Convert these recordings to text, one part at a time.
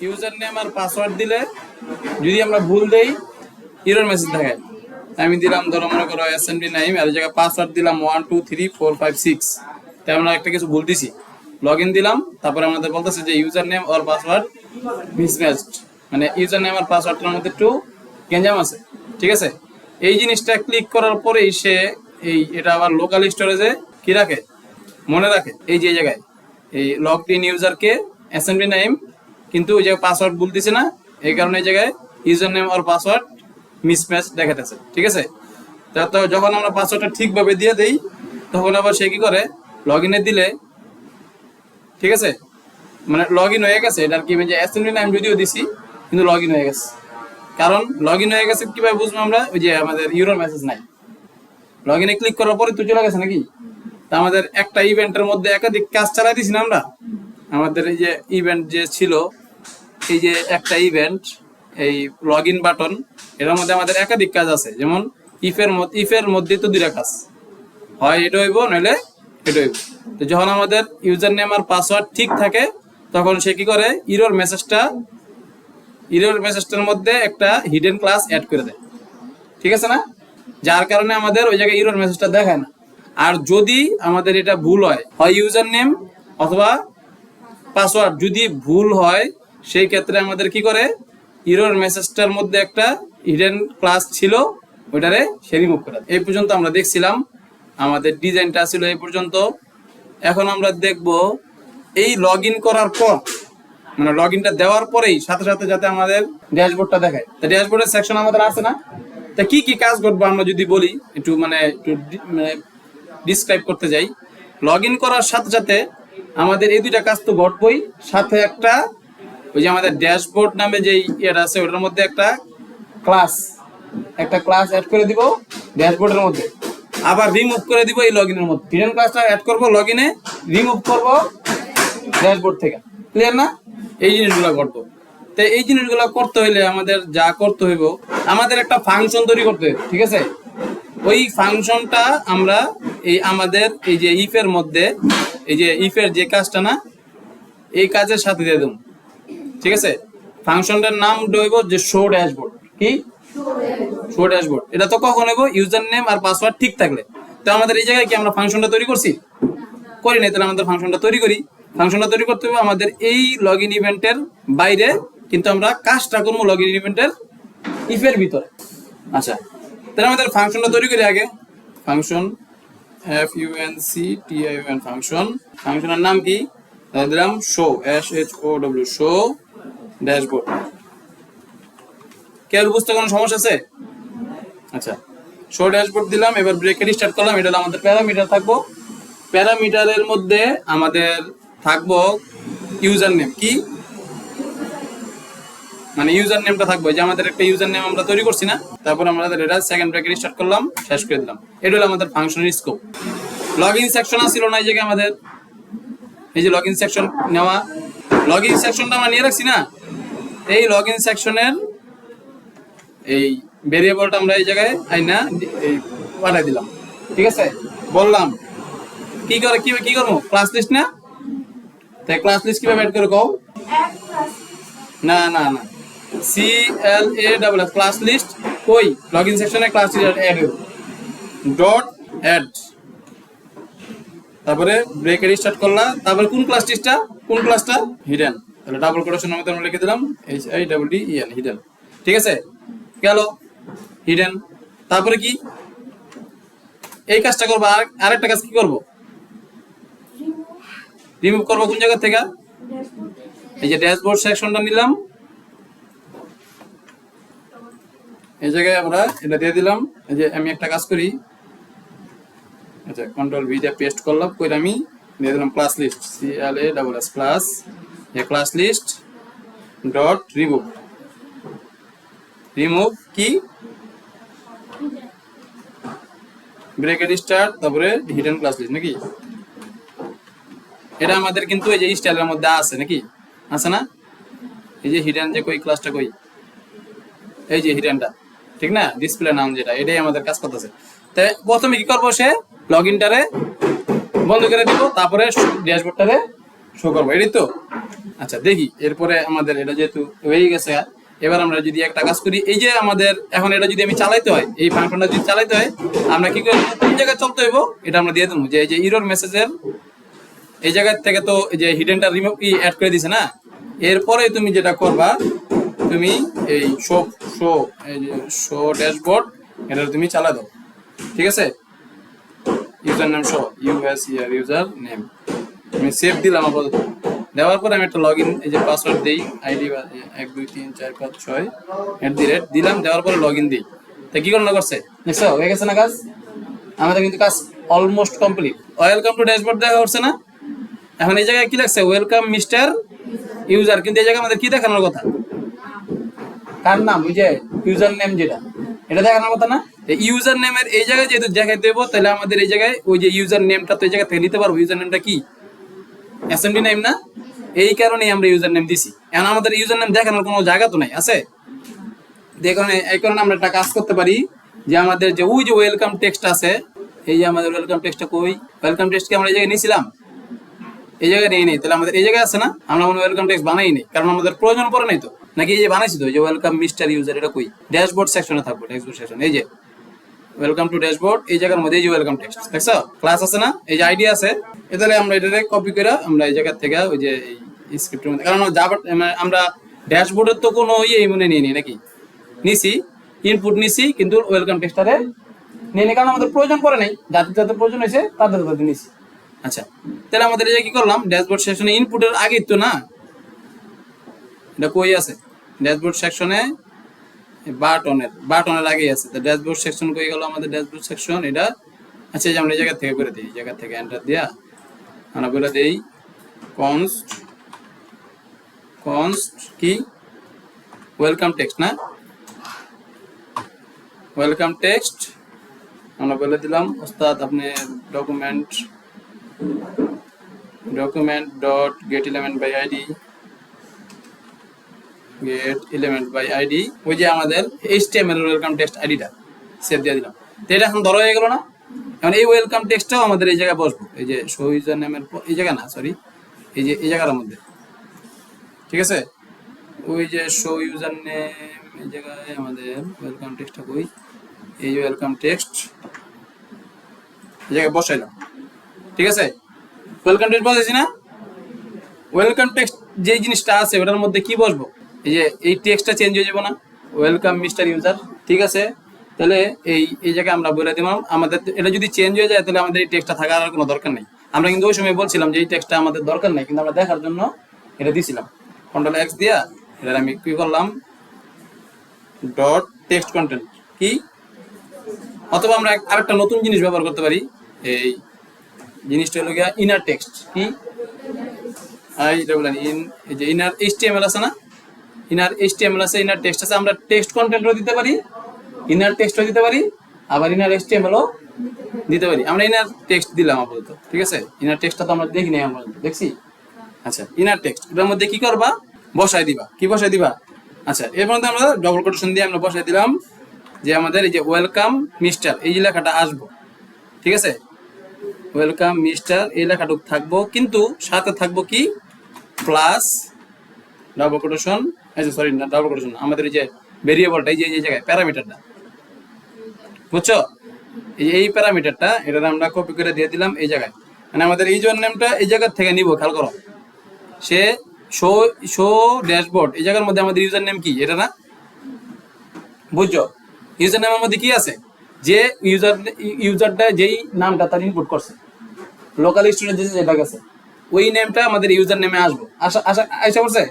User name আর password দিলে যদি আমরা ভুল দেই এরর মেসেজ দেখায়। আমি দিলাম ধরো মনে করো এসএমডি নাইম আর এই জায়গায় পাসওয়ার্ড দিলাম 1 2 3 4 5 6, তাই আমরা একটা কিছু ভুল দিছি, লগ ইন দিলাম, তারপরে আমাদের বলতেছে যে ইউজার নেম আর পাসওয়ার্ড মিসম্যাচড, মানে ইউজার নেম আর পাসওয়ার্ডটার মধ্যে একটু গেঞ্জাম আছে, ঠিক আছে। এই জিনিসটা ক্লিক করার পরেই সে এটা আবার লোকাল স্টোরেজে কি রাখে, মনে রাখে এই যে জায়গায় এই লগড ইন ইউজারকে এসএমডি নাইম, কিন্তু ওই জায়গায় পাসওয়ার্ড বলতেছে না, এই কারণে এই জায়গায় ইউজার নেম আর পাসওয়ার্ড মিসম্যাচ দেখাতেছে, ঠিক আছে। তো যখন আমরা পাসওয়ার্ডটা ঠিকভাবে দিয়ে দেই তখন আবার সে কি করে লগ ইনে দিলে, ঠিক আছে, মানে লগ ইন হয়ে গেছে, এটার কি যে এসএমডি নাইম যদিও দিছি কিন্তু লগ ইন হয়ে গেছে। কারণ লগ ইন হয়ে গেছে কিভাবে বুঝবো আমরা, ওই যে আমাদের ইউরো মেসেজ নাই, লগ ইনে ক্লিক করার পরে তো চলে গেছে নাকি। তা আমাদের একটা ইভেন্টের মধ্যে একাধিক কাজ চালাই দিছি না আমরা, আমাদের এই যে ইভেন্ট যে ছিল, এই যে একটা ইভেন্ট এই লগ ইন বাটন, এটার মধ্যে আমাদের একাধিক কাজ আছে, যেমন ইফের মধ্যে তো দুইটা কাজ, হয় এটা হইব নইলে এটা হইব। তো যখন আমাদের ইউজার নেম আর পাসওয়ার্ড ঠিক থাকে তখন সে কি করে ইরর মেসেজটার মধ্যে একটা হিডেন ক্লাস অ্যাড করে দেয়, ঠিক আছে না, যার কারণে আমাদের ওই জায়গায় ইরর মেসেজটা দেখায় না। আর যদি আমাদের এটা ভুল হয় ইউজার নেম অথবা পাসওয়ার্ড যদি ভুল হয়, সেই ক্ষেত্রে আমাদের কি করে ইরর মেসেজটার মধ্যে একটা হিডেন ক্লাস ছিল ওইটারে সে রিমুভ করে দেয়। এই পর্যন্ত আমরা দেখছিলাম, আমাদের ডিজাইনটা ছিল এই পর্যন্ত। এখন আমরা দেখব এই লগ ইন করার পর, মানে লগ ইনটা দেওয়ার পরেই সাথে সাথে যাতে আমাদের ড্যাশবোর্ডটা দেখায়। তো ড্যাশবোর্ডের সেকশন আমাদের আছে না, তা কি কি কাজ করবো আমরা যদি বলি একটু মানে ডিসক্রাইব করতে যাই। লগ ইন করার সাথে সাথে আমাদের এই দুইটা কাজ তো ঘটবই, সাথে একটা ওই যে আমাদের ড্যাশবোর্ড নামে যে ইয়েটা আছে ওটার মধ্যে একটা ক্লাস অ্যাড করে দিব ড্যাশবোর্ডের মধ্যে, আবার রিমুভ করে দিব এই লগ ইনের মধ্যে। হিডেন ক্লাসটা অ্যাড করবো লগ ইনে, রিমুভ করবো ড্যাশবোর্ড থেকে, ক্লিয়ার না? এই জিনিসগুলো ঘটবো। তো এই জিনিসগুলো করতে হইলে আমাদের যা করতে হইব, আমাদের একটা ফাংশন তৈরি করতে হবে, ঠিক আছে। ওই ফাংশনটা আমরা আমাদের এই যে ইফের মধ্যে, এই যে ইফের যে কাজটা না, এই কাজের সাথে দিয়ে দেব, ঠিক আছে। ফাংশনটার নাম হইব যে শো ড্যাশবোর্ড। কি শো ড্যাশবোর্ড? এটা তো কখন হইব ইউজার নেম আর পাসওয়ার্ড ঠিক থাকলে। তো আমাদের এই জায়গায় কি আমরা ফাংশনটা তৈরি করি নাই, তাহলে আমাদের ফাংশনটা তৈরি করি। ফাংশনটা তৈরি করতে হবে আমাদের এই লগ ইন ইভেন্টের বাইরে, কিন্তু আমরা কাজটা করবো লগ ইন ইভেন্টের ইফের ভিতরে। আচ্ছা, তাহলে আমাদের ফাংশনটা তৈরি করি আগে। ফাংশন FUNCTION ফাংশনের নাম কি দিলাম, শো SHOW শো ড্যাশবোর্ড। কেউ বুঝতে কোনো সমস্যা আছে? আচ্ছা, শো ড্যাশবোর্ড দিলাম, এবার ব্রেকেট স্টার্ট করলাম। এটা আমাদের প্যারামিটার থাকবো, প্যারামিটারের মধ্যে আমাদের থাকবো ইউজার নেম। কি মানে ইউজার নেমটা থাকবে, যে আমাদের একটা ইউজার নেম আমরা তৈরি করছি না, তারপর আমরা এটা সেকেন্ড ব্র্যাকেট স্টার্ট করলাম, শেষ করে দিলাম। এটা হলো আমাদের ফাংশনের স্কোপ। লগইন সেকশন ছিল না এই জায়গায় আমাদের, এই যে লগইন সেকশন নেওয়া, লগইন সেকশনটা আমরা নিয়ে রাখছি না, এই লগইন সেকশনের এই ভেরিয়েবলটা আমরা এই জায়গায় আইনা এই পাঠাই দিলাম, ঠিক আছে। বললাম কি করে কি করবো, ক্লাস লিস্ট না, তাই ক্লাস লিস্ট কিভাবে অ্যাড করে কও? না না না, CLASS ক্লাস লিস্ট কই লগইন সেকশনে ক্লাস লিস্ট অ্যাড হবে, ডট অ্যাড, তারপরে ব্রেকেট স্টার্ট করলাম, তারপরে কোন ক্লাস লিস্টটা, কোন ক্লাসটা হিডেন, তাহলে ডাবল কোটেশনের মধ্যে আমরা লিখে দিলাম HIDDEN হিডেন, ঠিক আছে। গেল হিডেন, তারপরে কি এই কাজটা করবো, আরেকটা কাজ কি করবো, রিমুভ করবো কোন জায়গা থেকে, এই যে ড্যাশবোর্ড সেকশনটা নিলাম, এই জায়গায় আমরা এটা দিয়ে দিলাম। এই যে আমি একটা কাজ করি, আচ্ছা কন্ট্রোল ভি দিয়ে পেস্ট করলাম, কইরা আমি দিয়ে দিলাম ক্লাস লিস্ট CLASS ক্লাস, এই ক্লাস লিস্ট ডট রিমুভ কি ব্রেকেট স্টার্ট, তারপরে হিডেন ক্লাস লিস্ট নাকি, এটা আমাদের কিন্তু এই যে স্টাইলের মধ্যে আছে নাকি, আছে না, এই যে হিডেন যে কই ক্লাসটা কই, এই যে হিডেনটা, ঠিক না, ডিসপ্লে নাম যেটা, এটাই আমাদের কাজ করতেছে। তাই প্রথমে কি করবো, সে লগ ইনটারে বন্ধ করে দিব, তারপরে ড্যাশবোর্ডটারে শো করবো, এটাই তো। আচ্ছা দেখি এরপরে আমাদের এটা যেহেতু হয়ে গেছে, এবার আমরা যদি একটা কাজ করি, এই যে আমাদের এখন এটা যদি আমি চালাইতে হয়, এই ফাংশনটা যদি চালাইতে হয়, আমরা কি করবো, কোন জায়গায় চলতে হইব এটা আমরা দিয়ে দেবো, যে এই যে এরর মেসেজের এই জায়গা থেকে তো এই যে হিডেনটা রিমুভ অ্যাড করে দিছে না, এরপরে তুমি যেটা করবা, তুমি এই শো শো এই যে শো ড্যাশবোর্ড এটা তুমি চালা দাও, ঠিক আছে। ইউজার নেম শো ইউএস ইয়ার ইউজার নেম আমি সেভ দিলাম আপাতত। দেওয়ার পরে আমি একটা লগ ইন, এই যে পাসওয়ার্ড দিই, আইডি 1 2 3 4 5 6 দিলাম, দেওয়ার পরে লগ ইন দিই। তা কি করোনা করছে দেখছো, হয়ে গেছে না কাজ? আমাদের কিন্তু কাজ almost complete. Welcome to dashboard দেখা করছে না? এখন এই জায়গায় কি লাগছে, ওয়েলকাম মিস্টার ইউজার, কিন্তু এই জায়গায় আমাদের কি দেখানোর কথা, কার নাম, ওই যে ইউজার নেম যেটা, এটা দেখানোর কথা না? ইউজার নেমের এই জায়গায় যেহেতু দেখাইতে দেবো, তাহলে আমাদের এই জায়গায় ওই যে ইউজার নেমটা তো এই জায়গা থেকে নিতে পারবো। ইউজার নেমটা কি, এসএমডি নেম না? এই কারণেই আমরা ইউজার নেম দিছি। এখন আমাদের ইউজার নেম দেখানোর কোনো জায়গা তো নাই, আছে? এই কারণে আমরা একটা কাজ করতে পারি, যে আমাদের যে ওই যে ওয়েলকাম টেক্সট আছে, এই যে আমাদের ওয়েলকাম টেক্সটটা কই, ওয়েলকাম টেক্সটকে আমরা এই জায়গায় নিয়েছিলাম, এই জায়গায় নেই, তাহলে আমাদের এই জায়গায় আছে না, আমরা কোনো ওয়েলকাম টেক্সট বানাই নেই, কারণ আমাদের প্রয়োজন পড়ে নাই তো, নাকি এই যে বানাইছি তো, যে ওয়েলকাম মিস্টার ইউজার, এটা কই, ড্যাশবোর্ড সেকশনে থাকবো, ড্যাশবোর্ড সেকশন, এই যে ওয়েলকাম টু ড্যাশবোর্ড, এই জায়গার মধ্যে এই যে ওয়েলকাম টেক্সট দেখছো, ক্লাস আছে না, এই যে আইডি আছে, তাহলে আমরা এটাকে কপি করে আমরা এই জায়গা থেকে ওই যে এই স্ক্রিপ্টের মধ্যে, কারণ আমরা ড্যাশবোর্ডের তো কোনো ইয়ে মনে নিয়ে নিই নাকি, নিছি ইনপুট নিছি, কিন্তু ওয়েলকাম টেক্সটারে নিয়ে নিই, কারণ আমাদের প্রয়োজন পড়ে নাই, যাদের যাদের প্রয়োজন হয়েছে তাদের তাদের নিছি। আচ্ছা তাহলে আমাদের এই যে কি করলাম, ড্যাশবোর্ড সেকশনে ইনপুটের আগে তো না, এটা কই আছে, ড্যাশবোর্ড সেকশনে বাটনের আগেই আছে, তো ড্যাশবোর্ড সেকশন কই গেল আমাদের, ড্যাশবোর্ড সেকশন এটা। আচ্ছা এই যে আমরা এই জায়গা থেকে করে দিই, এই জায়গা থেকে এন্টার দিয়া আমরা বলে দেই কনস্ট কি ওয়েলকাম টেক্সট না, ওয়েলকাম টেক্সট আমরা বলে দিলাম ওস্তাদ আপনি document dot get element by ID ওই যে আমাদের HTML ওয়েলকাম টেক্সট আইডিটা সেভ দিয়ে দিলাম। তো এটা এখন ধরো হয়ে গেল না? এখন এই ওয়েলকাম টেক্সটটাও আমাদের এই জায়গায় বসবো, এই যে শো ইউজার নেমের এই জায়গা না, সরি এই যে এই জায়গার মধ্যে, ঠিক আছে। ওই যে শো ইউজার নেম এই জায়গায় আমাদের ওয়েলকাম টেক্সটটা কই, এই যে ওয়েলকাম টেক্সট এই জায়গায় বসাইলাম, ঠিক আছে। ওয়েলকাম টেক্সট বসাইছি না? ওয়েলকাম টেক্সট যে জিনিসটা আছে ওটার মধ্যে কি বসবো, এই যে এই টেক্সটটা চেঞ্জ হয়ে যাবে না, ওয়েলকাম মিস্টার ইউজার, ঠিক আছে। তাহলে এই জায়গায় আমরা বলে দিলাম, আমাদের এটা যদি চেঞ্জ হয়ে যায় তাহলে আমাদের এই টেক্সটটা থাকার আর কোনো দরকার নেই। আমরা কিন্তু ওই সময় বলছিলাম যে এই টেক্সটটা আমাদের দরকার নেই, কিন্তু আমরা দেখার জন্য এটা দিয়েছিলাম, কন্ট্রোল এক্স দিয়া এটা আমি কি করলাম, ডট টেক্সট কন্টেন্ট কি, অথবা আমরা আরেকটা নতুন জিনিস ব্যবহার করতে পারি, এই জিনিসটা হলো গিয়া ইনার টেক্সট কি, ইনার HTML আছে না, ইনার HTML আছে, ইনার টেক্সট আছে, আমরা টেক্সট কন্টেন্টও দিতে পারি, ইনার টেক্সটও দিতে পারি, আবার ইনার HTMLও দিতে পারি। আমরা ইনার টেক্সট দিলাম আপাতত, ঠিক আছে। ইনার টেক্সটটা তো আমরা দেখি নাই, আমরা দেখছি। আচ্ছা ইনার টেক্সট এটার মধ্যে কি করবা, বসাই দিবা, কি বসাই দিবা, আচ্ছা এর মধ্যে আমরা ডবল কোটেশন দিয়ে আমরা বসাই দিলাম যে আমাদের এই যে ওয়েলকাম মিস্টার এই যে লেখাটা আসবো, ঠিক আছে। ওয়েলকাম মিস্টার এই লেখাটুকু থাকবো, কিন্তু সাথে থাকবো কি প্লাস ডাবল কোটেশন, সরি না ডাবল কোটেশন, আমাদের এই যে ভেরিয়েবলটা এই যে জায়গায় প্যারামিটারটা, বুঝছো, এই প্যারামিটারটা এটা আমরা কপি করে দিয়ে দিলাম এই জায়গায়, মানে আমাদের ইউজার নেমটা এই জায়গা থেকে নিব, খেয়াল করো, সে শো ড্যাশবোর্ড এই জায়গার মধ্যে আমাদের ইউজার নেম কি এটা না, বুঝছো। ইউজার নেমের মধ্যে কি আছে, যে ইউজারটা যেই নামটা তার ইনপুট করছে, লোকাল স্টুডেন্ট যেটা গেছে ওই নেমটা আমাদের ইউজার নেমে আসবো, আশা করছে,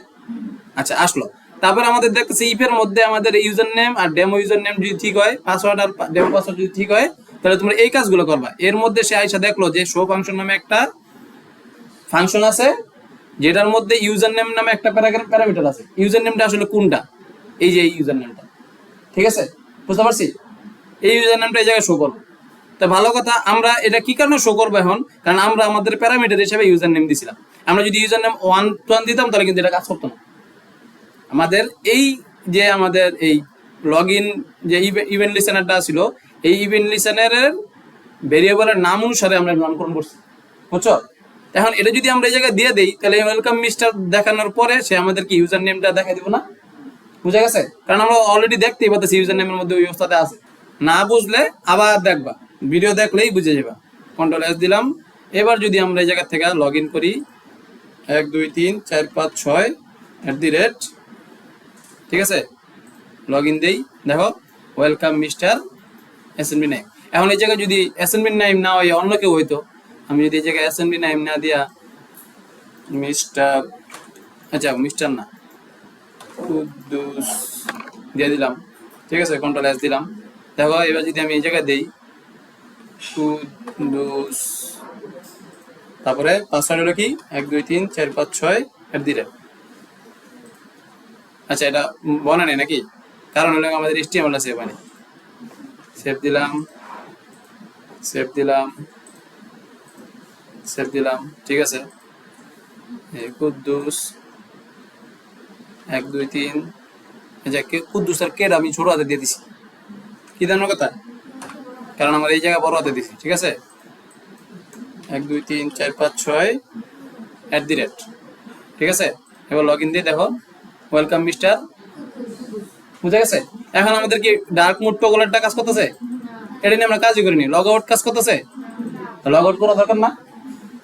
আচ্ছা আসলো। তারপর আমাদের দেখতেছি ইফের মধ্যে আমাদের ইউজার নেম আর ডেমো ইউজার নেম যদি ঠিক হয়, পাসওয়ার্ড আর ডেমো পাসওয়ার্ড যদি ঠিক হয়, তাহলে তোমরা এই কাজগুলো করবা। এর মধ্যে সে আইসা দেখলো যে শো ফাংশন নামে একটা ফাংশন আছে, যেটার মধ্যে ইউজার নেম নামে একটা প্যারামিটার আছে। ইউজার নেমটা আসলে কোনটা, এই যে ইউজার নেমটা, ঠিক আছে, বুঝতে পারছি। এই ইউজার নেমটা এই জায়গায় শো করবো। তা ভালো কথা, আমরা এটা কি কারণে শো করবো এখন, কারণ আমরা আমাদের প্যারামিটার হিসেবে ইউজার নেম দিছিলাম। আমরা যদি ইউজার নেম 1 দিতাম তাহলে কিন্তু এটা কাজ করতো না। আমাদের এই যে আমাদের এই লগ ইন যে ইভেন্ট লিসেনারটা ছিল, এই ইভেন্ট লিসেনারের ভেরিয়েবলের নাম অনুসারে আমরা নামকরণ করছি, বুঝছো। এখন এটা যদি আমরা এই জায়গায় দিয়ে দেই তাহলে ওয়েলকাম মিস্টার দেখানোর পরে সে আমাদেরকে ইউজার নেমটা দেখা দিব না? বুঝা গেছে? কারণ আমরা অলরেডি দেখতেই পাচ্ছি ইউজার নেমের মধ্যে ওই অবস্থাতে আছে। না বুঝলে আবার দেখবা, ভিডিও দেখলেই বুঝে যাবা। কন্ট্রোল এস দিলাম। এবার যদি আমরা এই জায়গা থেকে লগ ইন করি 1 2 3 4 5 6 ঠিক আছে, লগ ইন দেই, দেখো ওয়েলকাম মিস্টার এসএনবি নাইম। এখন এই জায়গায় যদি এসএনবি নাইম না হয় অন্য কেউ হইতো, আমি যদি এই জায়গায় এসএনবি নাইম না দিয়া মিস্টার, আচ্ছা মিস্টার না, কুদ্দুস দিয়ে দিলাম, ঠিক আছে, কন্ট্রোল এস দিলাম। দেখো এবার যদি আমি এই জায়গায় দেই কুদ্দুস, তারপরে পাসওয়ার্ড হলো কি 1 2 3 4 5 6 আচ্ছা এটা বনা নেই নাকি, কারণ হলো আমাদের HTML আছে এখানে। সেভ দিলাম, সেভ দিলাম, সেভ দিলাম, ঠিক আছে। কুদ্দুস 1 2 3, আচ্ছা কুদ্দুসের কেড আমি ছোট হাতে দিয়ে দিছি, কি জানো কথা, কারণ আমার এই জায়গায় বড় হাতে দিছি, ঠিক আছে। 1 2 3 4 5 6 ঠিক আছে। এবার লগ ইন দিয়ে দেখো ওয়েলকাম মিস্টার, বুঝা গেছে। এখন আমাদের কি ডার্ক মোড টগলেরটা কাজ করতেছে? এটা নিয়ে আমরা কাজই করিনি। লগ আউট কাজ করতেছে, লগ আউট করা দরকার না।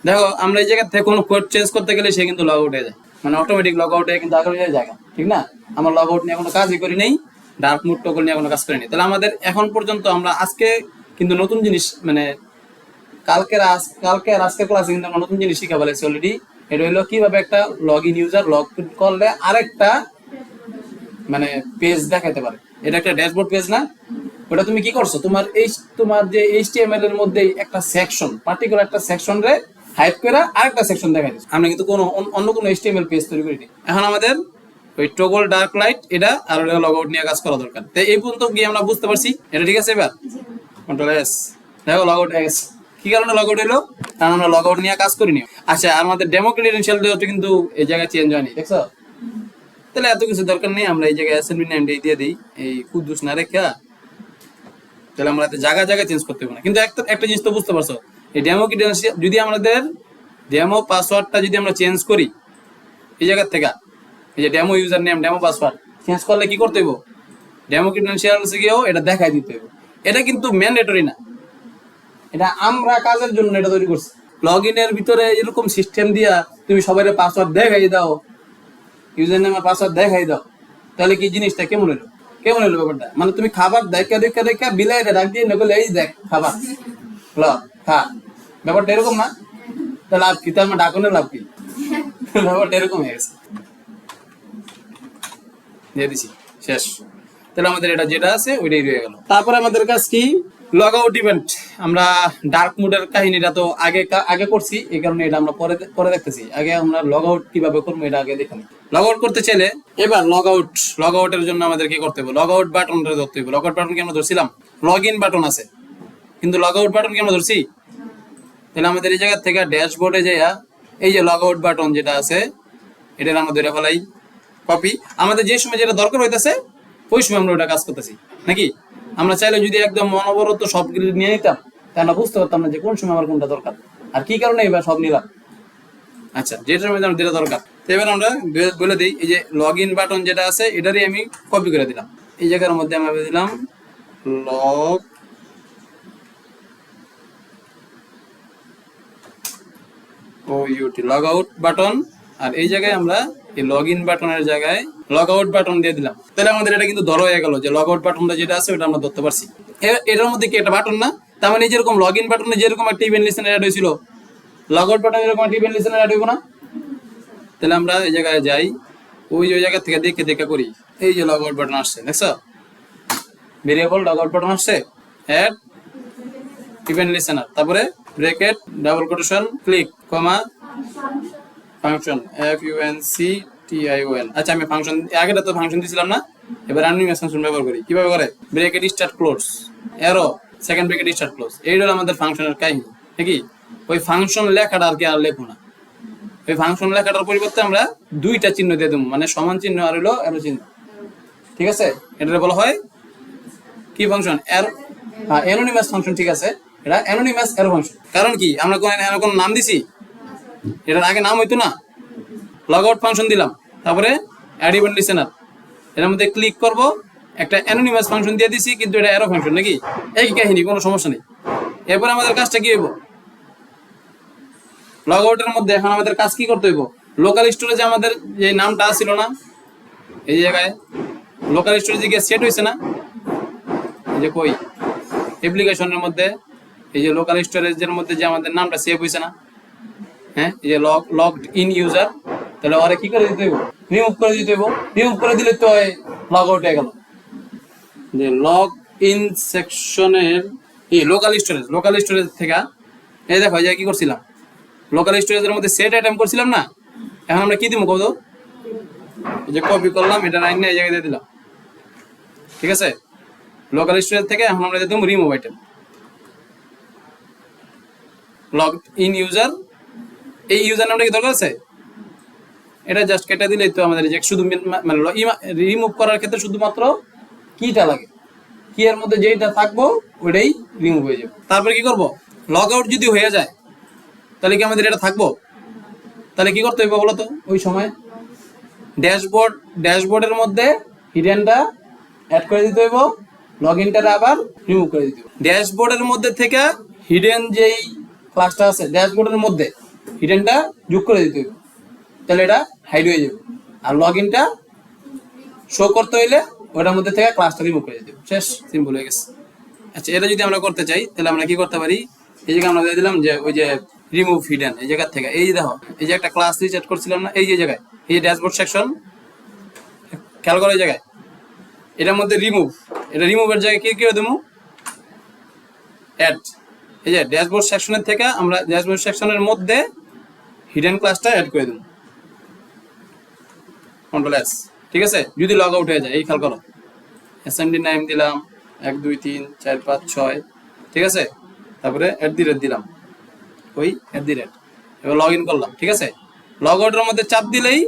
দেখো আমরা এই জায়গা থেকে কোনো কোড চেঞ্জ করতে গেলে সে কিন্তু লগ আউট হয়ে যায়, মানে অটোমেটিক লগ আউট হয়ে কিন্তু আগে জায়গা, ঠিক না? আমরা লগ আউট নিয়ে কোনো কাজই করি নেই, ডার্ক মোড টগল নিয়ে কোনো কাজ করিনি। তাহলে আমাদের এখন পর্যন্ত আমরা আজকে কিন্তু নতুন জিনিস, মানে কালকে আর আজকের ক্লাসে কিন্তু আমরা নতুন জিনিস শিখা ফেলেছি অলরেডি। এটা হলো কিভাবে একটা লগ ইন ইউজার লগ করলে আরেকটা মানে পেজ দেখাতে পারে। এটা একটা ড্যাশবোর্ড পেজ না? ওটা তুমি কি করছো, তোমার যে HTML এর মধ্যে একটা সেকশন, পার্টিকুলার একটা সেকশন রে হাইড করে আরেকটা সেকশন দেখাই দিচ্ছি। আমরা কিন্তু অন্য কোনো HTML পেজ তৈরি করিনি। এখন আমাদের ওই টগল ডার্ক লাইট এটা আর লগ আউট নিয়ে কাজ করা দরকার। তো এই পর্যন্ত গিয়ে আমরা বুঝতে পারছি এটা, ঠিক আছে। এবার কন্ট্রোল এস, দেখো লগ আউট হয়ে গেছে। কি কারণে লগ আউট হলো? কারণ আমরা লগ আউট নিয়ে কাজ করিনি। আচ্ছা, আমাদের ডেমো ক্রেডেনশিয়াল কিন্তু এই জায়গায় চেঞ্জ হয়নি, দেখছো? তাহলে এত কিছু দরকার নেই, আমরা এই জায়গায় এসএনবি নাম দিয়ে দিই, এই কুদ্দুস না রেখা, তাহলে আমরা জায়গায় চেঞ্জ করতে হবে না। কিন্তু একটা জিনিস তো বুঝতে পারছো, এই ডেমো ক্রেডেনশিয়াল যদি আমাদের ডেমো পাসওয়ার্ডটা যদি আমরা চেঞ্জ করি এই জায়গা থেকে, এই যে demo user name demo password change করলে কি করতে হইব? ডেমো ক্রেডেনশিয়ালসে গিয়েও এটা দেখাই দিতে হবে। এটা কিন্তু ম্যান্ডেটরি না, এটা আমরা কাজের জন্য এটা তৈরি করছি। লগ ইনের ভিতরে এরকম সিস্টেম দিয়া তুমি সবাই পাসওয়ার্ড দেখাই দাও, ইউজার নেম আর পাসওয়ার্ড দেখাই দাও, তাহলে কি জিনিসটা কেমন হলো ব্যাপারটা? মানে তুমি খাবার দেখা বিলাইটা ডাক দিয়ে নকলে এই দেখ খাবার খা, ব্যাপারটা এরকম না? তাহলে লাভ কি? তার মানে ডাকনের লাভ কি? ব্যাপারটা এরকম হয়ে গেছে, দিয়ে দিছি, শেষ। তাহলে আমাদের এটা যেটা আছে ওইটাই রয়ে গেল। তারপরে আমাদের কাজ কি? Log out event. আমরা ডার্ক মোডের কাহিনীটা তো আগে করছি, এই কারণে এটা আমরা পরে দেখতেছি। আগে আমরা লগ আউট কিভাবে করবো এটা আগে দেখে নিই। লগ আউট করতে চাইলে এবার লগ আউটের জন্য আমাদের কি করতে হবে? লগ আউট বাটনটা ধরতে হবে। লগ আউট বাটন কি আমরা ধরছিলাম? লগ ইন বাটন আছে, কিন্তু লগ আউট বাটন কি আমরা ধরছি? তাহলে আমাদের এই জায়গা থেকে ড্যাশবোর্ডে যাইয়া এই যে লগ আউট বাটন যেটা আছে এটা আমরা ধরে ফেলাই, কপি। আমাদের যে সময় যেটা দরকার হইতেছে ওই সময় আমরা ওটা কাজ করতেছি নাকি? আমরা চাইলে যদি একদম অনবরত সবগুলো নিয়ে নিতাম তাহলে আমরা বুঝতে পারতাম না যে কোন সময় আমার কোনটা দরকার আর কি কারণে এবার সব নিলাম। আচ্ছা, যেটা সময় আমার যেটা দরকার, তো এবার আমরা বলে দিই, এই যে লগ ইন বাটন যেটা আছে এটারই আমি কপি করে দিলাম। এই জায়গার মধ্যে আমি দিলাম লগ আউট বাটন, আর এই জায়গায় আমরা এই লগ ইন বাটনের জায়গায় লগ আউট বাটন দিয়ে দিলাম। তাহলে আমাদের এটা কিন্তু ধরা হয়ে গেল যে লগ আউট বাটনটা যেটা আছে ওটা আমরা ধরতে পারছি। এটার মধ্যে কি একটা বাটন না? তার মানে যেরকম লগ ইন বাটনে যেরকম একটা ইভেন্ট লিস্টেনার অ্যাড হয়েছিল, লগ আউট বাটনে এরকম একটা ইভেন্ট লিস্টেনার অ্যাড হইব না? তাহলে আমরা এই জায়গায় যাই, ওই জায়গা থেকে দেখে করি। এই যে লগ আউট বাটন আসছে, দেখছো? ভেরিয়েবল লগ আউট বাটন আসছে, অ্যাড ইভেন্ট লিস্টেনার, তারপরে ব্র্যাকেট ডাবল কোটেশন ক্লিক কমা ফাংশন FUNCTION। আচ্ছা, আমি ফাংশন আগেটা তো ফাংশন দিছিলাম না, এবার অ্যানোনিমাস ফাংশন ব্যবহার করি। কিভাবে করে? ব্র্যাকেট স্টার্ট ক্লোজ এরো সেকেন্ড ব্র্যাকেট স্টার্ট ক্লোজ, এইটা হলো আমাদের ফাংশনের কাহিনী নাকি? ওই ফাংশন লেখাটা আর কি আর লেখো না, ওই ফাংশন লেখাটার পরিবর্তে আমরা দুইটা চিহ্ন দিয়ে দেবো, মানে সমান চিহ্ন আর হলো এরো চিহ্ন, ঠিক আছে? এটা বলা হয় কি ফাংশন? অ্যানোনিমাস ফাংশন, ঠিক আছে? এটা অ্যানোনিমাস এরো ফাংশন। কারণ কি? আমরা কোন নাম দিছি এটার আগে নাম হইতো না, লগ আউট ফাংশন দিলাম, তারপরে অ্যাড ইভেন্ট লিসেনার, এর মধ্যে ক্লিক করব, একটা অ্যানোনিমাস ফাংশন দিয়ে দিছি, কিন্তু এটা অ্যারো ফাংশন নাকি, একই কাহিনী, কোনো সমস্যা নেই। এরপর আমাদের কাজটা কি হইব, লগ আউটের মধ্যে এখন আমাদের কাজ কি করতে হইব, লোকাল স্টোরেজে আমাদের যে নামটা ছিল না, এই জায়গায় লোকাল স্টোরেজে গিয়ে সেট হয়েছে না, এই যে কই অ্যাপ্লিকেশনের মধ্যে এই যে লোকাল স্টোরেজের মধ্যে যে আমাদের নামটা সেভ হয়েছে না, হ্যাঁ, এই যে লগড ইন ইউজার, তাহলে ওরে কি করে দিতে হইব, রিমুভ করে দিতে হইব। রিমুভ করে দিলে তো লগ আউট হয়ে গেল। যে লগ ইন সেকশনের এই লোকাল স্টোরেজ থেকে এই দেখো যে কি করছিলাম, লোকাল স্টোরেজের মধ্যে সেট আইটেম করছিলাম না, এখন আমরা কি দিব কত, এই যে কপি করলাম, এটা লাইন এই জায়গায় দিয়ে দিলাম, ঠিক আছে। লোকাল স্টোরেজ থেকে এখন আমরা দিয়ে দেবো remove item, log in user, এই ইউজার নামটা কি দরকার আছে, এটা জাস্ট কেটে দিলেই তো আমাদের যে শুধু মানে রিমুভ করার ক্ষেত্রে শুধুমাত্র কিটা লাগে, কি এর মধ্যে যেটা থাকবো ওইটাই রিমুভ হয়ে যাবে। তারপরে কি করব, লগ আউট যদি হয়ে যায় তাহলে কি আমাদের এটা থাকবো, তাহলে কি করতে হবে বলো তো, ওই সময় ড্যাশবোর্ডের মধ্যে হিডেনটা অ্যাড করে দিতে হইব, লগ ইনটা আবার রিমুভ করে দিতে হবে। ড্যাশবোর্ডের মধ্যে থেকে হিডেন যেই ক্লাসটা আছে ড্যাশবোর্ডের মধ্যে হিডেনটা যোগ করে দিতে হইব, তাহলে এটা হাইড হয়ে যাবে। আর লগ ইনটা শো করতে হইলে ওটার মধ্যে থেকে ক্লাসটা রিমুভ করে দিতে হবে, শেষ, সিম্পল হয়ে গেছে। আচ্ছা, এটা যদি আমরা করতে চাই তাহলে আমরা কি করতে পারি, এই জায়গায় আমরা দিয়ে দিলাম যে ওই যে রিমুভ হিডেন, এই জায়গা থেকে এই দেখো এই যে একটা ক্লাস রিসেট করছিলাম না, এই যে জায়গায় এই যে ড্যাশবোর্ড সেকশন, খেয়াল করো এই জায়গায় এটার মধ্যে রিমুভ, এটা রিমুভের জায়গায় কি করে দেবো, অ্যাড, এই যে ড্যাশবোর্ড সেকশনের থেকে আমরা ড্যাশবোর্ড সেকশনের মধ্যে হিডেন ক্লাসটা অ্যাড করে দেবো, কন্ট্রোল এস, ঠিক আছে। যদি লগ আউট হয়ে যায়, এই খেয়াল করো, এসএমডি নাম দিলাম 1 2 3 4 5 6, ঠিক আছে, তারপরে @ দিলাম, ওই @ এবার লগ ইন করলাম, ঠিক আছে। লগ আউটের মধ্যে চাপ দিলেই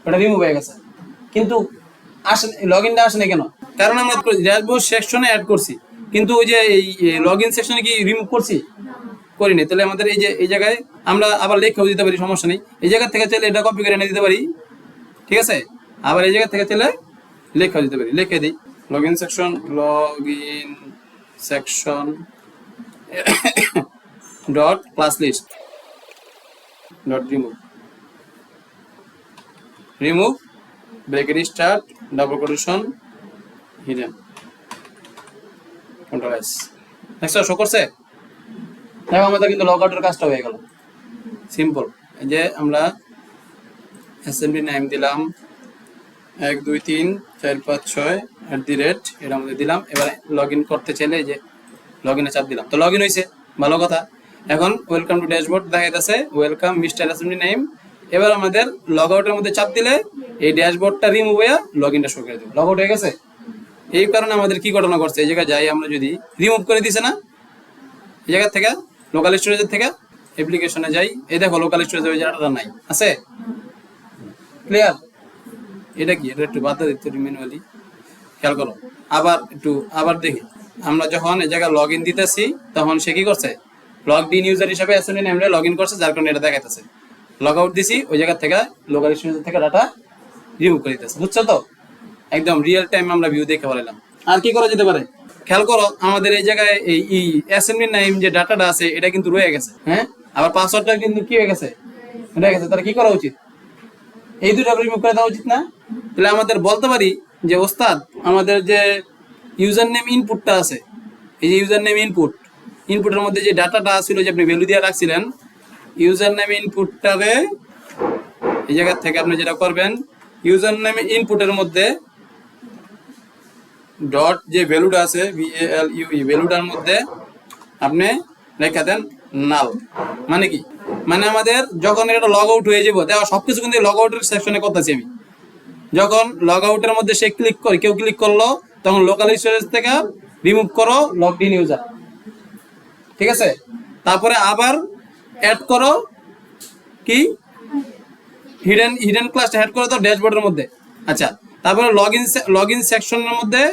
ওটা রিমুভ হয়ে গেছে, কিন্তু আসে লগ ইনটা আসে না কেন, কারণ আমরা ড্যাশবোর্ড সেকশনে অ্যাড করছি, কিন্তু ওই যে এই লগ ইন সেকশনে কি রিমুভ করছি, করিনি। তাহলে আমাদের এই যে এই জায়গায় আমরা আবার লেখাও দিতে পারি, সমস্যা নেই, এই জায়গা থেকে চাইলে এটা কপি করে এনে দিতে পারি, ঠিক আছে। আবার এই জায়গা থেকে চাইলে লেখাও দিতে পারি, লিখে দিই log in section dot class list dot remove bracket start double quotation hidden, control S, next show করছে। দেখো আমাদের কিন্তু লগ আউটের কাজটা হয়ে গেল, সিম্পল। এই যে আমরা এসএমডি নাম দিলাম 1 2 3 4 5 6 @ এটা মধ্যে দিলাম, এবার লগ ইন করতে চাইলে এই যে লগ ইনে চাপ দিলাম, তো লগ ইন হয়েছে, ভালো কথা। এখন ওয়েলকাম টু ড্যাশবোর্ড দেখাইতেছে, ওয়েলকাম মিস্টার এসএমডি নেম। এবার আমাদের লগ আউটের মধ্যে চাপ দিলে এই ড্যাশবোর্ডটা রিমুভ হয়ে লগ ইনটা শো করে দেবে, লগ আউট হয়ে গেছে। এই কারণে আমাদের কি ঘটনা করছে, এই জায়গায় যাই আমরা যদি রিমুভ করে দিছে না, এই জায়গা থেকে লোকাল স্টোরেজের থেকে অ্যাপ্লিকেশনে যাই, এই দেখো লোকাল স্টোরেজে ওই জায়গাটা নাই আছে, ক্লিয়ার। এটা কি, এটা একটু বাধা দিতে ম্যানুয়ালি, খেয়াল করো। আবার দেখি, আমরা যখন এই জায়গায় লগ ইন দিতেছি তখন সে কি করছে, লগ ইন ইউজার হিসাবে এসএমডি নেমে লগ ইন করছে, যার কারণে এটা দেখাইতেছে। লগ আউট দিছি, ওই জায়গা থেকে লোকাল স্টোরেজ থেকে ডাটা রিমুভ করে দিতেছে, বুঝছো তো, একদম রিয়েল টাইম আমরা ভিউ দেখে বললাম। আর কি করা যেতে পারে, খেয়াল করো, আমাদের এই জায়গায় এই এসএমডি নেম যে ডাটাটা আছে এটা কিন্তু রয়ে গেছে, হ্যাঁ, আবার পাসওয়ার্ডটা কিন্তু কি হয়ে গেছে, রয়ে গেছে। তাহলে কি করা উচিত, এই দুটো রিমুভ করে দেওয়া উচিত না? তাহলে আমাদের বলতে পারি যে ওস্তাদ, আমাদের যে ইউজার নেম ইনপুটটা আছে, এই যে ইউজার নেম ইনপুটের মধ্যে যে ডাটাটা ছিল যে আপনি ভ্যালু দিয়ে রাখছিলেন, ইউজার নেম ইনপুটটারে এই জায়গা থেকে আপনি যেটা করবেন, ইউজার নেম ইনপুটের মধ্যে ডট যে ভ্যালুটা আছে VALUE ভ্যালুটার মধ্যে আপনি রেখে দেন নাল। মানে কি, মানে আমাদের যখন এটা লগ আউট হয়ে যাবো, দেখো সবকিছু কিন্তু লগ আউটের সেকশনে করতেছি আমি, যখন লগ আউটের মধ্যে সে ক্লিক করে, কেউ ক্লিক করলো, তখন লোকাল স্টোরেজ থেকে রিমুভ করো লগড ইন ইউজার, ঠিক আছে। তারপরে আবার অ্যাড করো কি, হিডেন ক্লাসটা অ্যাড করে দাও ড্যাশবোর্ডের মধ্যে, আচ্ছা। তারপরে লগ ইন সেকশনের মধ্যে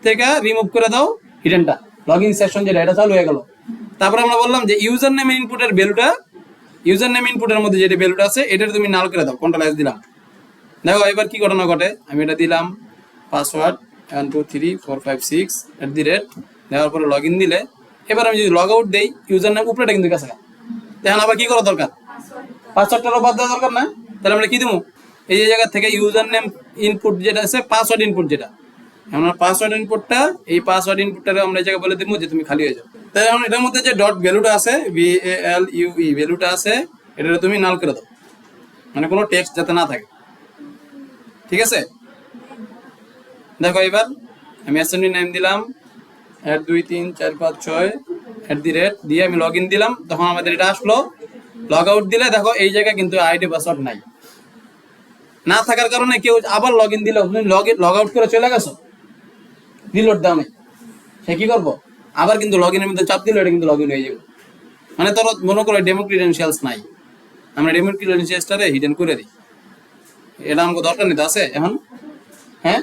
থেকে রিমুভ করে দাও হিডেনটা, লগ ইন সেকশন যেটা এটা চালু হয়ে গেল। তারপরে আমরা বললাম যে ইউজার নেম ইনপুটের ভ্যালুটা ইউজার নেম ইনপুটের মধ্যে যেটা ভ্যালুটা আছে এটা তুমি নাল করে দাও, কন্ট্রোল এস দিলাম। দেখো এবার কি ঘটনা ঘটে, আমি এটা দিলাম পাসওয়ার্ড 12345 দেওয়ার পরে লগ ইন দিলে, এবার আমি যদি লগ আউট দেই ইউজার নেম উপরেটা কিন্তু গেছে, তখন আবার কি করা দরকার, পাসওয়ার্ডটারও বাদ দেওয়া দরকার না? তাহলে আমরা কি দেবো, এই যে জায়গা থেকে ইউজার নেম ইনপুট যেটা আছে পাসওয়ার্ড ইনপুট যেটা, আমরা পাসওয়ার্ড ইনপুটটা এই পাসওয়ার্ড ইনপুটটারে আমরা এই জায়গায় বলে দেবো যে তুমি খালি হয়ে যাও। তাহলে এখন এটার মধ্যে যে ডট ভ্যালুটা আছে VALUE ভ্যালুটা আছে এটা তুমি নাল করে দাও, মানে কোনো টেক্সট যাতে না থাকে। ঠিক আছে, দেখো এবার আমি অ্যাসেম্বলি নেম দিলাম 12345 দিয়ে আমি লগ ইন দিলাম, তখন আমাদের এটা আসলো। লগ আউট দিলে দেখো এই জায়গায় কিন্তু আইডি পাসওয়ার্ড নাই, না থাকার কারণে কেউ আবার লগ ইন দিলে তুমি লগ আউট করে চলে গেছো, রিলোড দাও নেই, সে কি করবো আবার কিন্তু লগ ইনের মধ্যে চাপ দিলে এটা কিন্তু লগ ইন হয়ে যাবে। মানে তোর মনে করো ডেমো ক্রিডেনশিয়ালস নাই, আমরা ডেমো ক্রিডেনশিয়ালসটারে হিডেন করে দিই, এটা আমাকে দরকার নিতে আছে এখন। হ্যাঁ,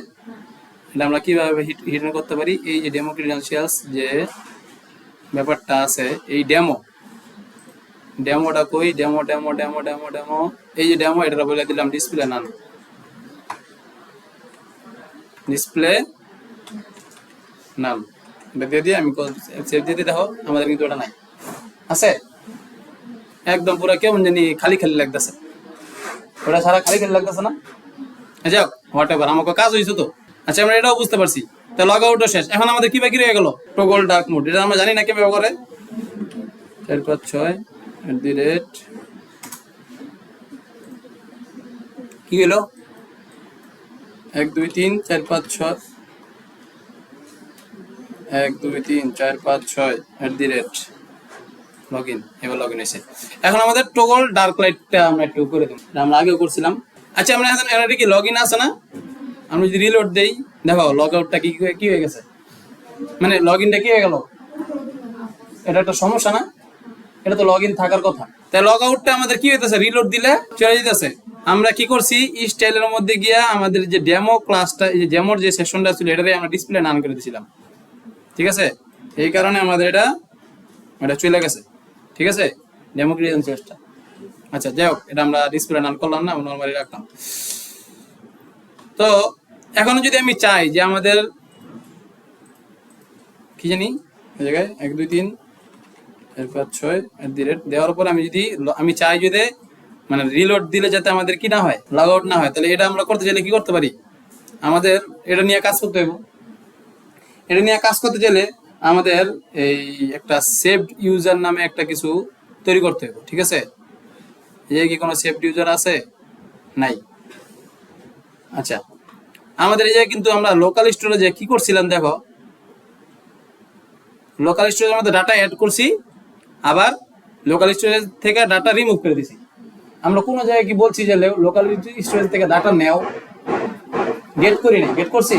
এটা আমরা কিভাবে হিডেন করতে পারি, এই যে ডেমো ক্রিডেনশিয়ালস যে ব্যাপারটা আছে, এই ডেমোটা কই, ডেমো এই যে ডেমো এটা বলে দিলাম ডিসপ্লে নান, ডিসপ্লে নাম এটা দিয়ে দিয়ে আমি সেভ দিয়ে দিয়ে দেখো আমাদের কিন্তু ওটা নাই আছে, একদম পুরো কেমন জানি খালি খালি লাগতেছে, ওটা সারা খালি খালি লাগতেছে না? যাও হোয়াট এভার, আমাকে কাজ হয়েছে তো। আচ্ছা আমরা এটাও বুঝতে পারছি, তা লগ আউটও শেষ, এখন আমাদের কি বাকি রয়ে গেল, টগল ডার্ক মোড, এটা আমরা জানি না কিভাবে করে। 456 কি হলো 1 2 3 4 5 6 1 2 3 4 5 6 লগ ইন, এবার লগ ইন হয়েছে। এখন আমাদের টগল ডার্ক লাইটটা আমরা একটু করে দেব, আমরা আগেও করছিলাম। আচ্ছা আমরা এখন এটা কি লগ ইন আছে না, আমরা যদি রিলোড দেই দেখো লগ আউটটা কি হয়ে গেছে, মানে লগ ইনটা কি হয়ে গেল, এটা একটা সমস্যা না? এটা তো লগ ইন থাকার কথা, তাই লগ আউটটা আমাদের কি হইতেছে, রিলোড দিলে চলে যেতেছে। আমরা কি করছি, স্টাইলের মধ্যে গিয়া আমাদের যে ডেমো ক্লাসটা, এই যে ডেমোর যে সেশনটা ছিল এটারে আমরা ডিসপ্লে নান করে দিয়েছিলাম। ঠিক আছে, এই কারণে আমাদের এটা চলে গেছে। ঠিক আছে, ডেমো ক্রিডেনশিয়ালসটা। আচ্ছা যাই হোক, এটা আমরা ডিসপ্লে নান করলাম না, আমরা নরমালি রাখলাম। তো এখন যদি আমি চাই যে আমাদের কি জানি এই জায়গায় 1 2 3 4 5 6 দেওয়ার পর আমি চাই যদি মানে রিলোড দিলে যাতে আমাদের কি না হয়, লগ আউট না হয়, তাহলে এটা আমরা করতে চাইলে কি করতে পারি, আমাদের এটা নিয়ে কাজ করতে হবে। এটা নিয়ে কাজ করতে চাইলে আমাদের এই একটা সেভড ইউজার নামে একটা কিছু তৈরি করতে হবে। ঠিক আছে, এই কি কোনো সেভড ইউজার আছে? নাই। আচ্ছা আমাদের এই যে কিন্তু আমরা লোকাল স্টোরেজে কি করছিলাম, দেখো লোকাল স্টোরেজের মধ্যে ডাটা অ্যাড করছি, আবার লোকাল স্টোরেজ থেকে ডাটা রিমুভ করে দিছি। আমরা কোনো জায়গায় কি বলছি যে লোকাল স্টোরেজ থেকে ডাটা নেও, গেট করি না, গেট করছি।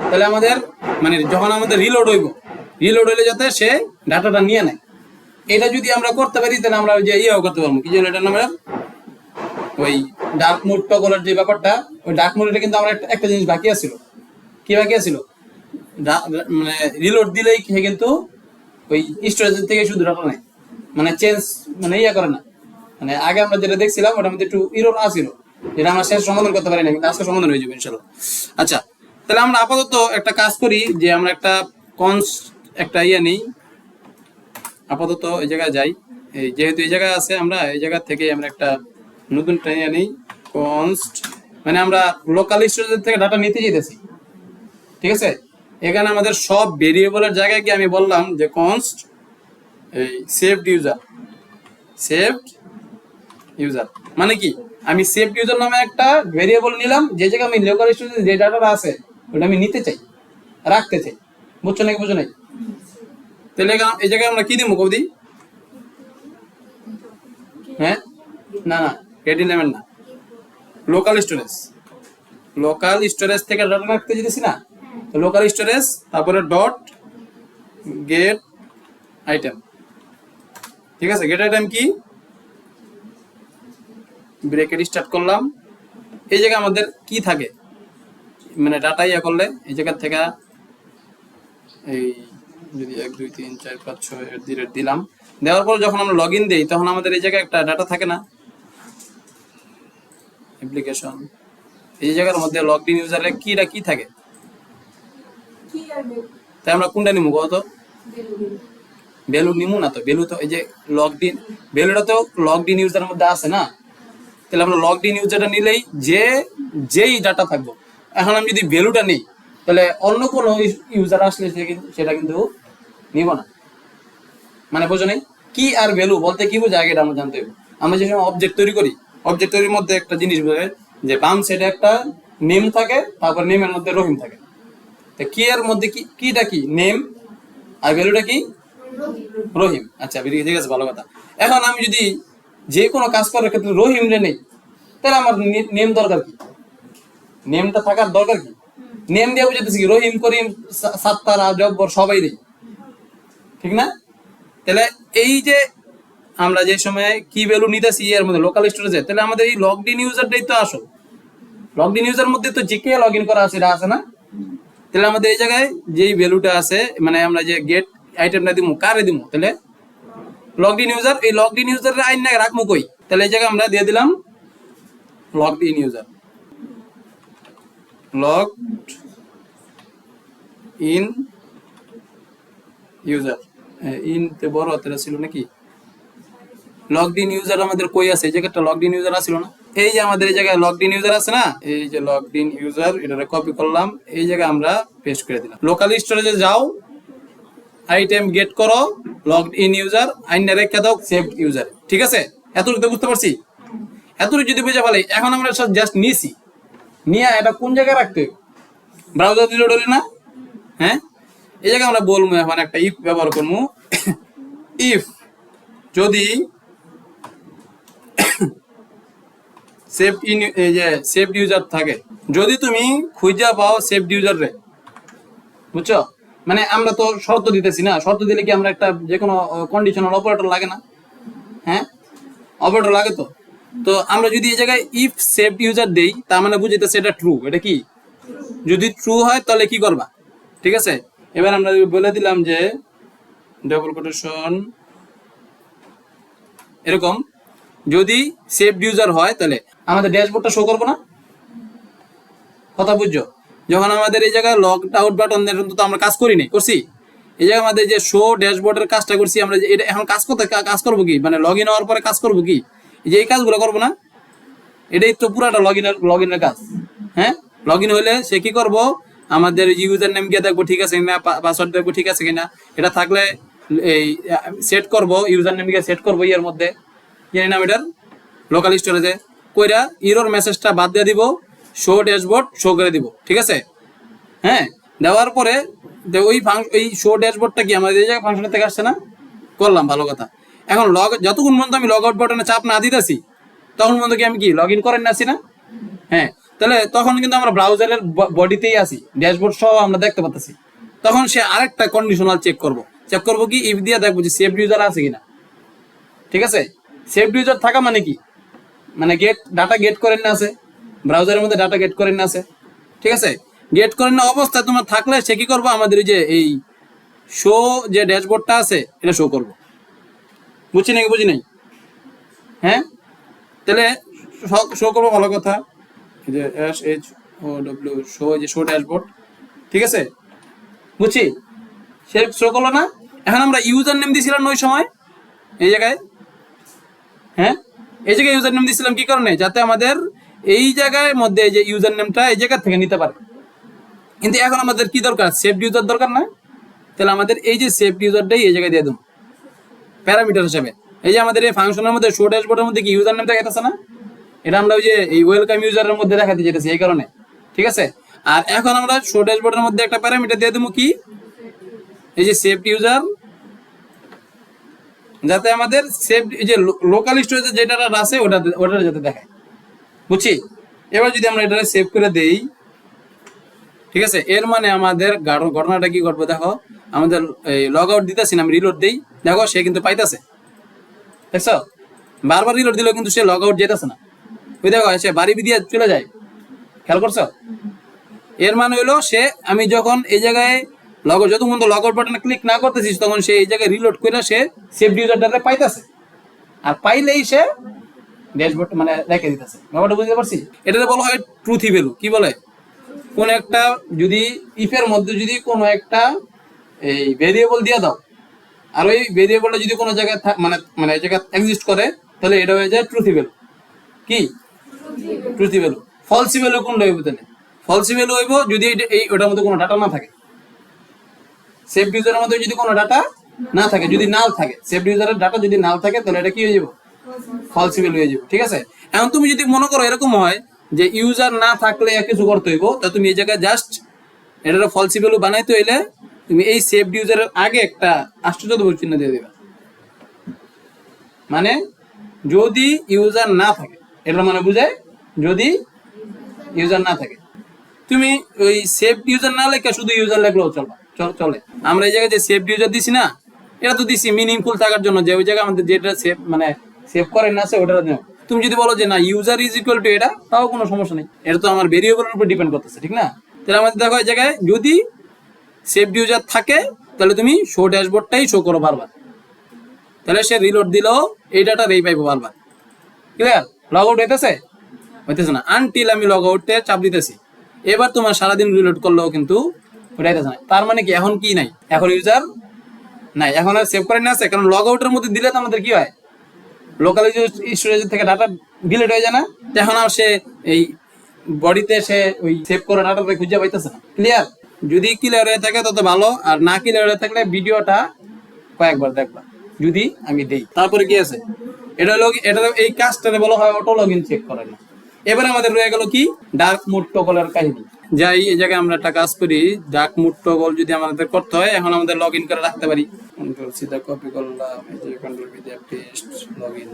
তাহলে আমাদের মানে যখন আমাদের রিলোড হইলে যাতে সে ডাটাটা নিয়ে নেয়, এটা যদি আমরা করতে পারি তাহলে আমরা ওই যে ইয়েও করতে পারবো, কি যেন এটার নাম, ওই ডার্ক মোড টগলের যে ব্যাপারটা, ওই ডার্ক মোডে কিন্তু আমরা একটা জিনিস বাকি আছিল। কি বাকি আছিল, মানে রিলোড দিলেই সে কিন্তু ওই স্টোরেজ থেকে শুধু ডাটা নেয়, মানে চেঞ্জ মানে ইয়া করে না। মানে আগে আমরা যেটা দেখছিলাম ওটার মধ্যে একটু ইরর আসছিল, যেটা আমরা শেষ সমাধান করতে পারি না, কিন্তু আজকে সমাধান হয়ে যাবে ইনশাল্লাহ। আচ্ছা তাহলে আমরা আপাতত একটা কাজ করি যে আমরা একটা ইয়ে নেই, আপাতত এই জায়গায় যাই, এই যেহেতু এই জায়গায় আছে আমরা এই জায়গা থেকে আমরা একটা নতুন ইয়ে নেই, কনস্ট, মানে আমরা লোকাল স্টোরেজ থেকে ডাটা নিতে যেতেছি। ঠিক আছে, এখানে আমাদের সব ভেরিয়েবলের জায়গায় কি আমি বললাম যে কনস্ট এই সেভড ইউজার মানে কি, আমি সেভড ইউজার নামে একটা ভেরিয়েবল নিলাম, যে জায়গায় আমি লোকাল স্টোরেজে যে ডাটাটা আছে ওটা আমি নিতে চাই, রাখতে চাই। বুঝছো নাকি বুঝো নাই? তাহলে এই জায়গায় আমরা কি দিব কৌদি? হ্যাঁ না গেট ইলেমেন্ট না, লোকাল স্টোরেজ থেকে ডাটা রাখতে যেতেছি না, তো লোকাল স্টোরেজ তারপরে ডট গেট আইটেম। ঠিক আছে, গেট আইটেম কি, ব্রেকেট স্টার্ট করলাম, এই জায়গায় আমাদের কি থাকে, মানে ডাটা ইয়া করলে এই জায়গা থেকে এই যদি 1 2 3 4 5 6 দিলাম, দেওয়ার পর যখন আমরা লগ ইন দিই তখন আমাদের এই জায়গায় একটা ডাটা থাকে না, অ্যাপ্লিকেশন, এই জায়গার মধ্যে লগড ইন ইউজারের কিটা কি থাকে, তাই আমরা কোনটা নিবো কত? ভ্যালু নিমু না তো, ভ্যালু তো এই যে লগড ইন, ভ্যালুটা তো লগড ইন ইউজারের মধ্যে আছে না, তাহলে আমরা লগড ইন ইউজারটা নিলেই যেই ডাটা থাকবো। এখন আমি যদি ভ্যালুটা নিই তাহলে অন্য কোনো ইউজার আসলে সেটা কিন্তু নিব না, মানে বোঝো নাই? কি আর ভ্যালু বলতে কি বোঝায় আগে এটা আমরা জানতে হবে। আমরা যে সময় অবজেক্ট তৈরি করি, অবজেক্ট তৈরির মধ্যে একটা জিনিস বোঝায় যে বাম সাইডে একটা নেম থাকে, তারপর নেমের মধ্যে রহিম থাকে। তো কি এর মধ্যে কিটা কি নেম আর ভ্যালুটা কি রহিম। আচ্ছা ঠিক আছে, ভালো কথা। এখন আমি যদি যে কোনো কাজ করার ক্ষেত্রে রহিম রে নেই, তাহলে আমার নেম দরকার কি? নেমটা থাকার দরকার কি? নেম দিয়ে বুঝাতেছি কি রহিম করিম সাত্তারা জব্বর সবাই নেই, ঠিক না? তাহলে এই যে আমরা যে সময় কি ভ্যালু নিতেছি এর মধ্যে লোকাল স্টোরেজে, তাহলে আমাদের এই লগড ইন ইউজারটাই তো আসল। লগড ইন ইউজার মধ্যে তো জিকে লগ ইন করা আছে, এটা আছে না? তাহলে আমাদের এই জায়গায় যেই ভ্যালুটা আছে, মানে আমরা যে গেট আইটেমটা দিব কারে দিব, তাহলে লগড ইন ইউজার, এই লগড ইন ইউজারের আইন না রাখবো কই? তাহলে এই জায়গায় আমরা দিয়ে দিলাম logged in user, logged in user, in তে বড় হাতের ছিল নাকি? লগড ইন ইউজার আমাদের কই আছে? এই জায়গাটা লগড ইন ইউজার আছিল না? এই যে আমাদের এই জায়গায় লগড ইন ইউজার আছে না, এই যে লগড ইন ইউজার, এটা কপি করলাম, এই জায়গায় আমরা পেস্ট করে দিলাম। লোকাল স্টোরেজে যাও, আইটেম গেট করো, লগড ইন ইউজার, আইনে রেখে দাও সেভড ইউজার। ঠিক আছে, এতটুকু তো বুঝতে পারছি? এতটুকু যদি বুঝে ফেলাই, এখন আমরা জাস্ট নিছি, নিয়ে এটা কোন জায়গায় রাখতে হবে? ব্রাউজার দিলে ডলে না? হ্যাঁ, এই জায়গায় আমরা বলবো এখন একটা ইফ ব্যবহার করবো। ইফ যদি সেভড ইন, এই যে সেভড ইউজার থাকে, যদি তুমি খুঁজে পাও সেভড ইউজার রে, বুঝছো? মানে আমরা তো শর্ত দিতেছি না, শর্ত দিলে কি আমরা একটা যে কোনো কন্ডিশনাল অপারেটর লাগে না? হ্যাঁ, অপারেটর লাগে তো। তো আমরা যদি এই জায়গায় ইফ সেভড ইউজার দেই, তার মানে বুঝিতেছে এটা ট্রু। এটা কি? যদি ট্রু হয় তাহলে কি করবা? ঠিক আছে, এবার আমরা বলে দিলাম যে ডাবল কোটেশন এরকম, যদি সেভড ইউজার হয় তাহলে আমাদের ড্যাশবোর্ডটা শো করবো না? কথা বুঝছো? যখন আমাদের এই জায়গায় লগ আউট বাটন তো আমরা কাজ করি নাই, করছি? এই জায়গায় আমাদের যে শো ড্যাশবোর্ডের কাজটা করছি আমরা, এটা এখন কাজ করবো কি, মানে লগ ইন হওয়ার পরে কাজ করবো কি? যে এই কাজগুলো করবো না? এটাই তো পুরাটা লগ ইনের কাজ। হ্যাঁ, লগ ইন হলে সে কি করবো, আমাদের ইউজার নেম গিয়ে দেখবো ঠিক আছে কিনা, পাসওয়ার্ড দেখবো ঠিক আছে কিনা। এটা থাকলে এই সেট করবো, ইউজার নেম গিয়ে সেট করবো এর মধ্যে, জানি না এটার লোকাল স্টোরেজে কইরা ইরর মেসেজটা বাদ দিয়ে দিব, শো ড্যাশবোর্ড শো করে দিব। ঠিক আছে, হ্যাঁ, দেওয়ার পরে ওই শো ড্যাশবোর্ডটা কি আমাদের এই জায়গায় ফাংশনের থেকে আসছে না? করলাম, ভালো কথা। এখন যতক্ষণ পর্যন্ত আমি লগ আউট বাটনে চাপ না দিতেছি, তখন পর্যন্ত কি আমি কি লগ ইন করেন না আসি না? হ্যাঁ, তাহলে তখন কিন্তু আমরা ব্রাউজারের বডিতেই আসি, ড্যাশবোর্ড সহ আমরা দেখতে পাচ্ছি। তখন সে আরেকটা কন্ডিশনাল চেক করবো কি, ইফ দিয়ে দেখবো যে সেভড ইউজার আছে কিনা। ঠিক আছে, সেভড ইউজার থাকা মানে কি, মানে ডাটা গেট করেন না আছে, ব্রাউজারের মধ্যে ডাটা গেট করেন না আছে। ঠিক আছে, গেট করেন না অবস্থায় তোমার থাকলে সে কি করবো, আমাদের যে এই শো যে ড্যাশবোর্ডটা আছে এটা শো করবো। বুঝছি নাকি বুঝি নাই? হ্যাঁ, তাহলে শো করবো, ভালো কথা। যে SHOW শো, যে শো ড্যাশবোর্ড। ঠিক আছে, বুঝছি, সে শো করলো না। এখন আমরা ইউজার নেম দিয়েছিলাম ওই সময় এই জায়গায়, হ্যাঁ, এই জায়গায় ইউজার নেম দিয়েছিলাম কি কারণে, যাতে আমাদের এই জায়গায় মধ্যে যে ইউজার নেমটা এই জায়গা থেকে নিতে পারে। কিন্তু এখন আমাদের কি দরকার, সেভড ইউজার দরকার না? তাহলে আমাদের এই যে সেভড ইউজারটাই এই জায়গায় দিয়ে দেবো প্যারামিটার হিসেবে। এই যে আমাদের এই ফাংশনের মধ্যে শো ড্যাশবোর্ডের মধ্যে কি ইউজার নেম দেখাইতেছে না, এটা আমরা ওই যে এই ওয়েলকাম ইউজারের মধ্যে দেখাতে যেতেছি এই কারণে। ঠিক আছে, আর এখন আমরা শো ড্যাশবোর্ডের মধ্যে একটা প্যারামিটার দিয়ে দেবো কি, এই যে সেভড ইউজার, যাতে আমাদের সেভড এই যে লোকাল স্টোরেজে যেটা আছে ওটা যাতে দেখায়। বুঝছি? এবার যদি আমরা এটা সেভ করে দেই, ঠিক আছে, এর মানে আমাদের ঘটনাটা কি ঘটবে দেখো, আমাদের এই লগ আউট দিতেছি না, আমি রিলোড দেই, দেখো সে কিন্তু পাইতেছে। দেখছো, বারবার রিলোড দিলেও কিন্তু সে লগ আউট যেতেছে না। ওই দেখো সে বাড়ি দিয়ে চলে যায়, খেয়াল করছো? এর মানে হইলো সে, আমি যখন এই জায়গায় লগ আউট, যত পর্যন্ত লগ আউট বাটনে ক্লিক না করতেছিস তখন সে এই জায়গায় রিলোড করে সে সেভড ইউজারটারে পাইতেছে, আর পাইলেই সে ড্যাশবোর্ড মানে রেখে দিতেছে। ব্যাপারটা বুঝতে পারছি? এটাতে বলা হয় ট্রুথি ভ্যালু। কি বলে, কোন একটা যদি ইফের মধ্যে যদি কোনো একটা এই ভেরিয়েবল দিয়ে দাও, আর ওই ভেরিয়েবলটা যদি কোনো জায়গায় মানে মানে এই জায়গায় এক্সিস্ট করে, তাহলে এটা হয়ে যায় ট্রুথি ভ্যালু। কি ট্রুথি ভ্যালু? ফলসি ভ্যালু কোনটা হইব? তাহলে ফলসি ভ্যালু হইব যদি এই ওটার মধ্যে কোনো ডাটা না থাকে, সেভড ইউজারের মধ্যে যদি কোনো ডাটা না থাকে, যদি নাল থাকে, সেভড ইউজারের ডাটা যদি নাল থাকে, তাহলে এটা কি হয়ে যাবে? ফলসি ভ্যালু হয়ে যাবে। ঠিক আছে? এখন তুমি যদি মনে করো এরকম হয় যে ইউজার না থাকলে কিছু করতে হইব, তা তুমি এই জায়গায় জাস্ট এটা ফলসি ভ্যালু বানাইতে হইলে তুমি এই সেভড ইউজারের আগে একটা আশ্চর্যবোধ চিহ্ন দিয়ে দিবা। মানে যদি ইউজার না থাকে, এটা মানে বুঝায় যদি ইউজার না থাকে। তুমি ওই সেভড ইউজার না লেখা শুধু ইউজার লেখলেও চলে। আমরা এই জায়গায় যে সেভড ইউজার দিছি না, এটা তো দিছি মিনিংফুল থাকার জন্য, যে ওই জায়গায় আমাদের যেটা সেভ মানে সেভ করে না আছে ওটা দাও। তুমি যদি বলো যে না ইউজার ইজ ইকুয়াল টু এটা, তাও কোনো সমস্যা নেই, এটা তো আমার ভেরিয়েবলের উপর ডিপেন্ড করতেছে, ঠিক না? তাহলে আমাদের দেখো এই জায়গায় যদি সেভড ইউজার থাকে তাহলে তুমি শো ড্যাশবোর্ডটাই শো করো বারবার, তাহলে সে রিলোড দিলেও এই ডাটা রেই পাইবো বারবার। ক্লিয়ার? লগ আউট হইতেছে না আনটিল আমি লগ আউটে চাপ দিতেছি। এবার তোমার সারাদিন রিলোড করলেও কিন্তু ওটা হইতেছে না। তার মানে কি এখন কি নাই? এখন ইউজার নাই, এখন আর সেভ করে না আছে, কারণ লগ আউটের মধ্যে দিলে তো আমাদের কি হয়, লোকাল স্টোরেজ থেকে ডাটা ডিলিট হয়ে যায় না, এখন আর সে এই বডিতে সে ওই সেভ করে ডাটাটা খুঁজে পাইতেছে না। ক্লিয়ার? যদি ক্লিয়ার হয়ে থাকে তত ভালো, আর না ক্লিয়ার হয়ে থাকলে ভিডিওটা কয়েকবার দেখবা যদি আমি দেই। তারপরে কি আছে, এটা হলো এটা এই কাজটারে বলা হয় অটো লগইন চেক করে না। এবার আমাদের রয়ে গেল কি ডার্ক মোড টগলের কাহিনী। যাই এই জায়গায় আমরা একটা কাজ করি, ডার্ক মোড টগল যদি আমাদের করতে হয়, এখন আমাদের লগ ইন করে রাখতে পারি। কন্ট্রোল সিধা কপি করলাম, এই যে কন্ট্রোল ভি দিয়ে পেস্ট, লগ ইন।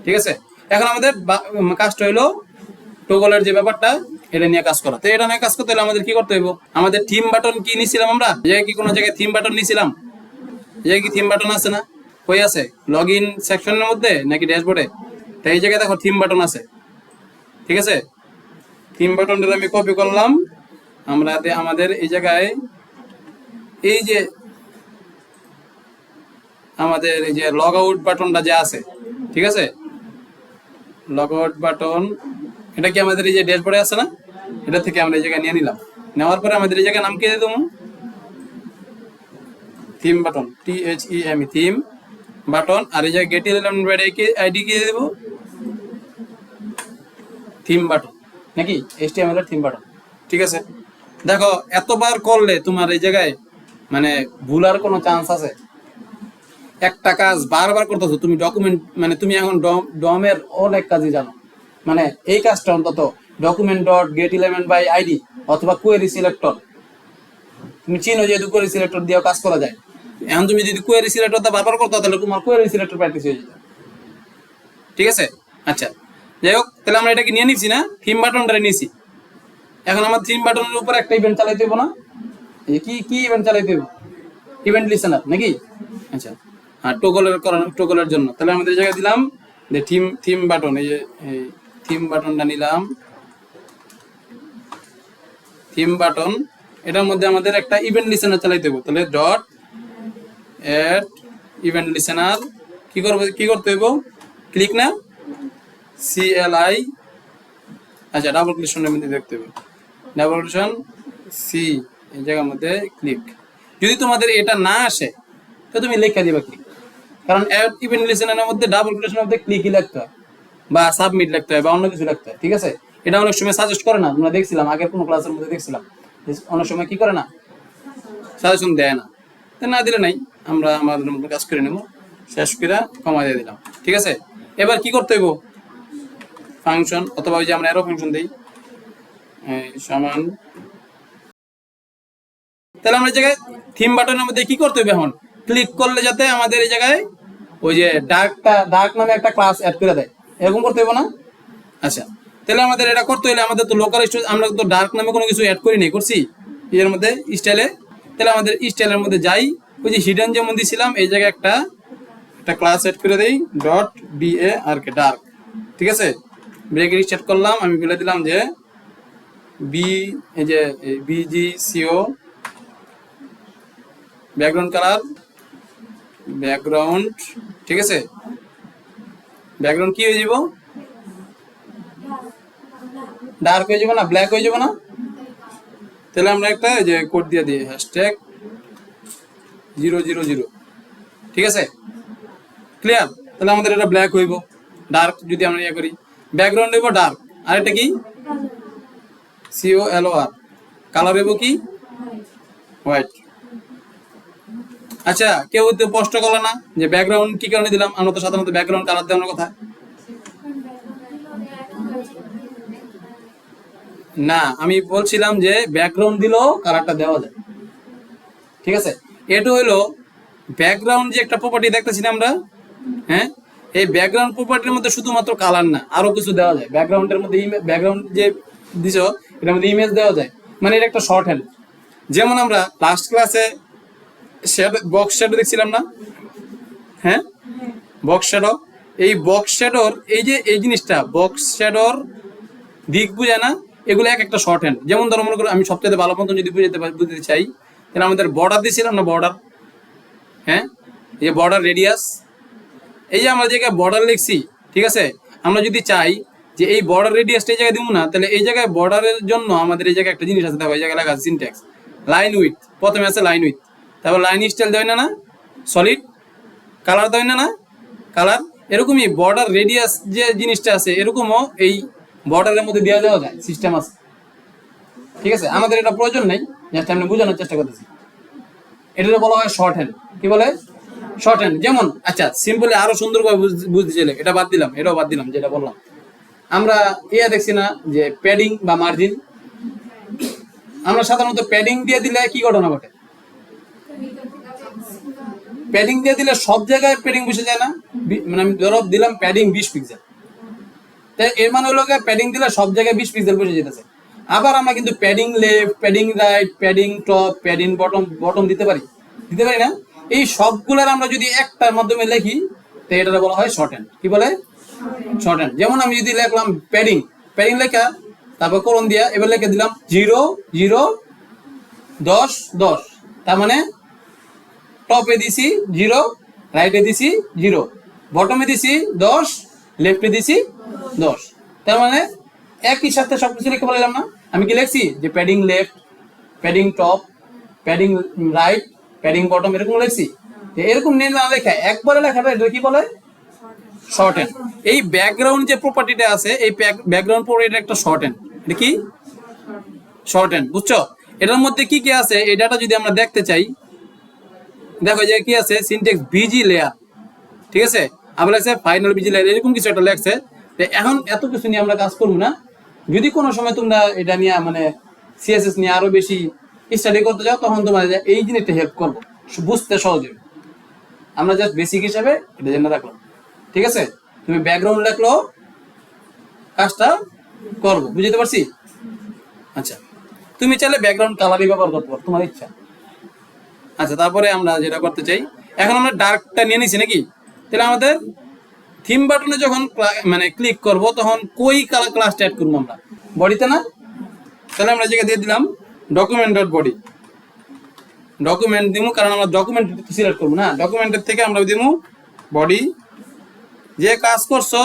ঠিক আছে? এখন আমাদের কাজটা হলো টগলের যে ব্যাপারটা, এটা নিয়ে কাজ করা। তো এটা নিয়ে কাজ করতে হলে আমাদের কি করতে হইব, আমাদের থিম বাটন কি নিছিলাম আমরা, জায়গায় কি কোনো জায়গায় থিম বাটন নিছিলাম? জায়গায় কি থিম বাটন আছে না? কই আছে? লগ ইন সেকশনের মধ্যে নাকি ড্যাশবোর্ডে? তাই এই জায়গায় দেখো থিম বাটন আছে। ঠিক আছে? থিম বাটনটা আমি কপি করলাম, আমরা আমাদের এই জায়গায় এই যে আমাদের এই যে লগ আউট বাটনটা যে আছে, ঠিক আছে, লগ আউট বাটন এটা কি আমাদের এই যে ড্যাশবোর্ডে আছে না, এটা থেকে আমরা এই জায়গায় নিয়ে নিলাম। নেওয়ার পরে আমাদের এই জায়গায় নাম কি দিয়ে দেবো, theme button, THEM theme button. আর এই জায়গায় গেট এলিমেন্ট আইডি কি দিয়ে দেবো, থিম বাটন নাকি HTML এর থিম বাটন। ঠিক আছে? দেখো এতবার করলে তোমার এই জায়গায় মানে ভুলার কোনো চান্স আছে? একটা কাজ বারবার করতেছো তুমি, ডকুমেন্ট মানে তুমি এখন ডমের অনেক কাজই জানো, মানে এই কাজটা অন্তত document dot get element by ID অথবা কোয়েরি সিলেক্টর তুমি চিনো, যেহেতু কোয়েরি সিলেক্টর দিয়েও কাজ করা যায়। এখন তুমি যদি কোয়েরি সিলেক্টরটা বারবার করতে তাহলে তোমার কোয়েরি সিলেক্টর প্র্যাকটিস হয়ে যেত। ঠিক আছে? আচ্ছা, যাই হোক, তাহলে আমরা এটাকে নিয়ে নিচ্ছি না, থিম বাটনটা নিয়েছি। এখন আমার থিম বাটনের উপর একটা ইভেন্ট চালাইতে হইব না? কি কি ইভেন্ট চালাইতে হইব? ইভেন্ট লিসেনার নাকি? আচ্ছা, আর টোগলের জন্য তাহলে আমাদের জায়গায় দিলাম যে থিম বাটন, এই যে এই থিম বাটনটা নিলাম, থিম বাটন। এটার মধ্যে আমাদের একটা ইভেন্ট লিসেনার চালাইতে হইব। তাহলে ডট এড ইভেন্ট লিসেনার কি করতে হইব, ক্লিক না CLI, আচ্ছা ডাবল ক্লিকের মধ্যে দেখতে হবে, ডাবল ক্লিক সি, এই জায়গার মধ্যে ক্লিক। যদি তোমাদের এটা না আসে তো তুমি লেখা দিবা ক্লিক, কারণ অ্যাড ইভেন্ট লিসেনারের মধ্যে ডাবল ক্লিকের মধ্যে ক্লিকই লিখতে হয় বা সাবমিট লিখতে হয় বা অন্য কিছু লিখতে হয়। ঠিক আছে? এটা অনেক সময় সাজেস্ট করে না, তোমরা দেখছিলাম আগের কোনো ক্লাসের মধ্যে দেখছিলাম অনেক সময় কি করে না, সাজেশন দেয় না। না দিলে নাই, আমরা আমাদের মতো কাজ করে নেব, শেষ করে কমা দিয়ে দিলাম। ঠিক আছে? এবার কি করতে হইব, ফাংশন অথবা ওই যে আমরা অ্যারো ফাংশন দেই সমান। তাহলে আমরা এই জায়গায় থিম বাটনের মধ্যে কি করতে হবে, এখন ক্লিক করলে যাতে আমাদের এই জায়গায় ওই যে ডার্ক নামে একটা ক্লাস অ্যাড করে দেয়, এরকম করতে হবে না? আচ্ছা, তাহলে আমাদের এটা করতে হলে আমাদের তো লোকাল স্টোরেজ, আমরা তো ডার্ক নামে কোনো কিছু অ্যাড করি নাই, করছি এর মধ্যে স্টাইলে। তাহলে আমাদের স্টাইলের মধ্যে যাই, ওই যে হিডেন যেমন দিয়েছিলাম এই জায়গায় একটা ক্লাস অ্যাড করে দেই, ডট BA আর কে ডার্ক। ঠিক আছে? ব্রেকেট স্টার্ট করলাম, আমি বলে দিলাম যে এই যে BGCO ব্যাকগ্রাউন্ড কালার, ব্যাকগ্রাউন্ড, ঠিক আছে, ব্যাকগ্রাউন্ড কি হয়ে যাব, ডার্ক হয়ে যাবে না, ব্ল্যাক হয়ে যাবে না। তাহলে আমরা একটা যে কোড দিয়ে দিই হ্যাশট্যাগ 000, ঠিক আছে, ক্লিয়ার। তাহলে আমাদের এটা ব্ল্যাক হইব, ডার্ক যদি আমরা ইয়ে করি, ব্যাকগ্রাউন্ড হইব ডার্ক, আর এটা কি COLOR, কালার হইব কি হোয়াইট। আচ্ছা, কেউ তো স্পষ্ট করলো না যে ব্যাকগ্রাউন্ড কি কারণে দিলাম, আমরা তো সাধারণত ব্যাকগ্রাউন্ড কালার দেওয়ার কথা না, আমি বলছিলাম যে ব্যাকগ্রাউন্ড দিলেও কালারটা দেওয়া যায়, ঠিক আছে। এটা হইলো ব্যাকগ্রাউন্ড যে একটা প্রপার্টি দেখতেছি না আমরা, হ্যাঁ, এই ব্যাকগ্রাউন্ড প্রপার্টির মধ্যে শুধুমাত্র কালার না, আরো কিছু দেওয়া যায় ব্যাকগ্রাউন্ডের মধ্যে। ব্যাকগ্রাউন্ড যে দিছো এটার মধ্যে ইমেজ দেওয়া যায়, মানে এটা একটা শর্ট হ্যান্ড। যেমন আমরা লাস্ট ক্লাসে বক্স শ্যাডো দেখছিলাম না, হ্যাঁ, বক্স শ্যাডো, এই বক্স শ্যাডোর এই যে এই জিনিসটা বক্স শ্যাডোর দিক বুঝায় না, এগুলো এক একটা শর্ট হ্যান্ড। যেমন ধরো মনে করো আমি সবচেয়ে ভালো মতন যদি বুঝতে চাই, তাহলে আমাদের বর্ডার দিয়েছিলাম না, বর্ডার, হ্যাঁ, এই যে বর্ডার রেডিয়াস, এই যে আমরা জায়গায় বর্ডার লিখছি, ঠিক আছে, আমরা যদি চাই যে এই বর্ডার রেডিয়াসটা এই জায়গায় দিব না, তাহলে এই জায়গায় বর্ডারের জন্য আমাদের এই জায়গায় একটা জিনিস আছে, দেখো এই জায়গায় লেখা আছে সিনট্যাক্স, লাইন উইথ, প্রথমে আছে লাইন উইথ, তারপর লাইন স্টাইল দেয় না, না সলিড কালার দেয় না, না কালার। এরকমই বর্ডার রেডিয়াস যে জিনিসটা আছে এরকমও এই বর্ডারের মধ্যে দেওয়া দেওয়া যায়, সিস্টেম আছে, ঠিক আছে। আমাদের এটা প্রয়োজন নেই, জাস্ট আমি বোঝানোর চেষ্টা করতেছি। এটা বলা হয় শর্ট হ্যান্ড, কি বলে শর্ট হ্যান্ড। যেমন আচ্ছা সিম্পলি আরো সুন্দরভাবে বুঝতে চাইলে এটা বাদ দিলাম, এটাও বাদ দিলাম, যেটা বললাম আমরা দেখছি না যে প্যাডিং বা মার্জিন, আমরা সাধারণত প্যাডিং দিয়ে দিলে কি ঘটনা ঘটে, প্যাডিং দিয়ে দিলে সব জায়গায় প্যাডিং বসে যায় না, মানে আমি ধরো দিলাম প্যাডিং 20 পিক্সেল, তাই এর মানে হলো প্যাডিং দিলে সব জায়গায় 20 পিক্সেল বসে যেতেছে। আবার আমরা কিন্তু padding left, padding right, padding top, padding bottom দিতে পারি না। এই সবগুলোর আমরা যদি একটার মাধ্যমে লিখি তো এটা বলা হয় শর্ট হ্যান্ড, কি বলে শর্ট হ্যান্ড। যেমন আমি যদি লিখলাম প্যাডিং, প্যাডিং লেখা, তারপর কোলন দিয়া এবার লিখে দিলাম 0 0 10 10, তার মানে টপে দিছি 0, রাইটে দিছি 0, বটমে দিছি 10, লেফটে দিছি 10, তার মানে একই সাথে সবকিছু লিখে বললাম না। আমি কি লিখছি যে padding left, padding top, padding right, padding bottom, এরকম লিখছি। এরকম নিয়ে না লেখা একবারে লেখাটা এটা কি বলে শর্ট হ্যান্ড। এই ব্যাকগ্রাউন্ড যে প্রপার্টিটা আছে, এই ব্যাকগ্রাউন্ড প্রপার্টিটা একটা শর্ট হ্যান্ড, এটা কি শর্ট হ্যান্ড, বুঝছো। এটার মধ্যে কি কি আছে এই ডাটা যদি আমরা দেখতে চাই, দেখো যে কি আছে সিনট্যাক্স বিজি লেয়ার, ঠিক আছে, আবার লাগছে ফাইনাল বিজি লেয়ার, এরকম কিছু একটা লেখছে। এখন এত কিছু নিয়ে আমরা কাজ করবো না, যদি কোনো সময় তোমরা এটা নিয়ে মানে সিএসএস নিয়ে আরো বেশি স্টাডি করতে যাও তখন তোমার এই জিনিসটা হেল্প করবো বুঝতে সহজ হবে। আমরা জাস্ট বেসিক হিসেবে এটা জেনে রাখলাম, ঠিক আছে। তুমি ব্যাকগ্রাউন্ড লেখলো কাজটা করবো, বুঝতে পারছি। আচ্ছা, তুমি চাইলে ব্যাকগ্রাউন্ড কালারই ব্যবহার করতে পারো, তোমার ইচ্ছা। আচ্ছা, তারপরে আমরা যেটা করতে চাই, এখন আমরা ডার্কটা নিয়ে নিছি নাকি, তাহলে আমাদের থিম বাটনে যখন মানে ক্লিক করব তখন কই ক্লাসটা অ্যাড করবো আমরা, বডিতে না। তাহলে আমরা জায়গা দিয়ে দিলাম ডকুমেন্ট ডট বডি, ডকুমেন্ট দিব, কারণ আমরা ডকুমেন্ট সিলেক্ট করবো না, ডকুমেন্টের থেকে আমরা দিব বডি। যে কাজ করছো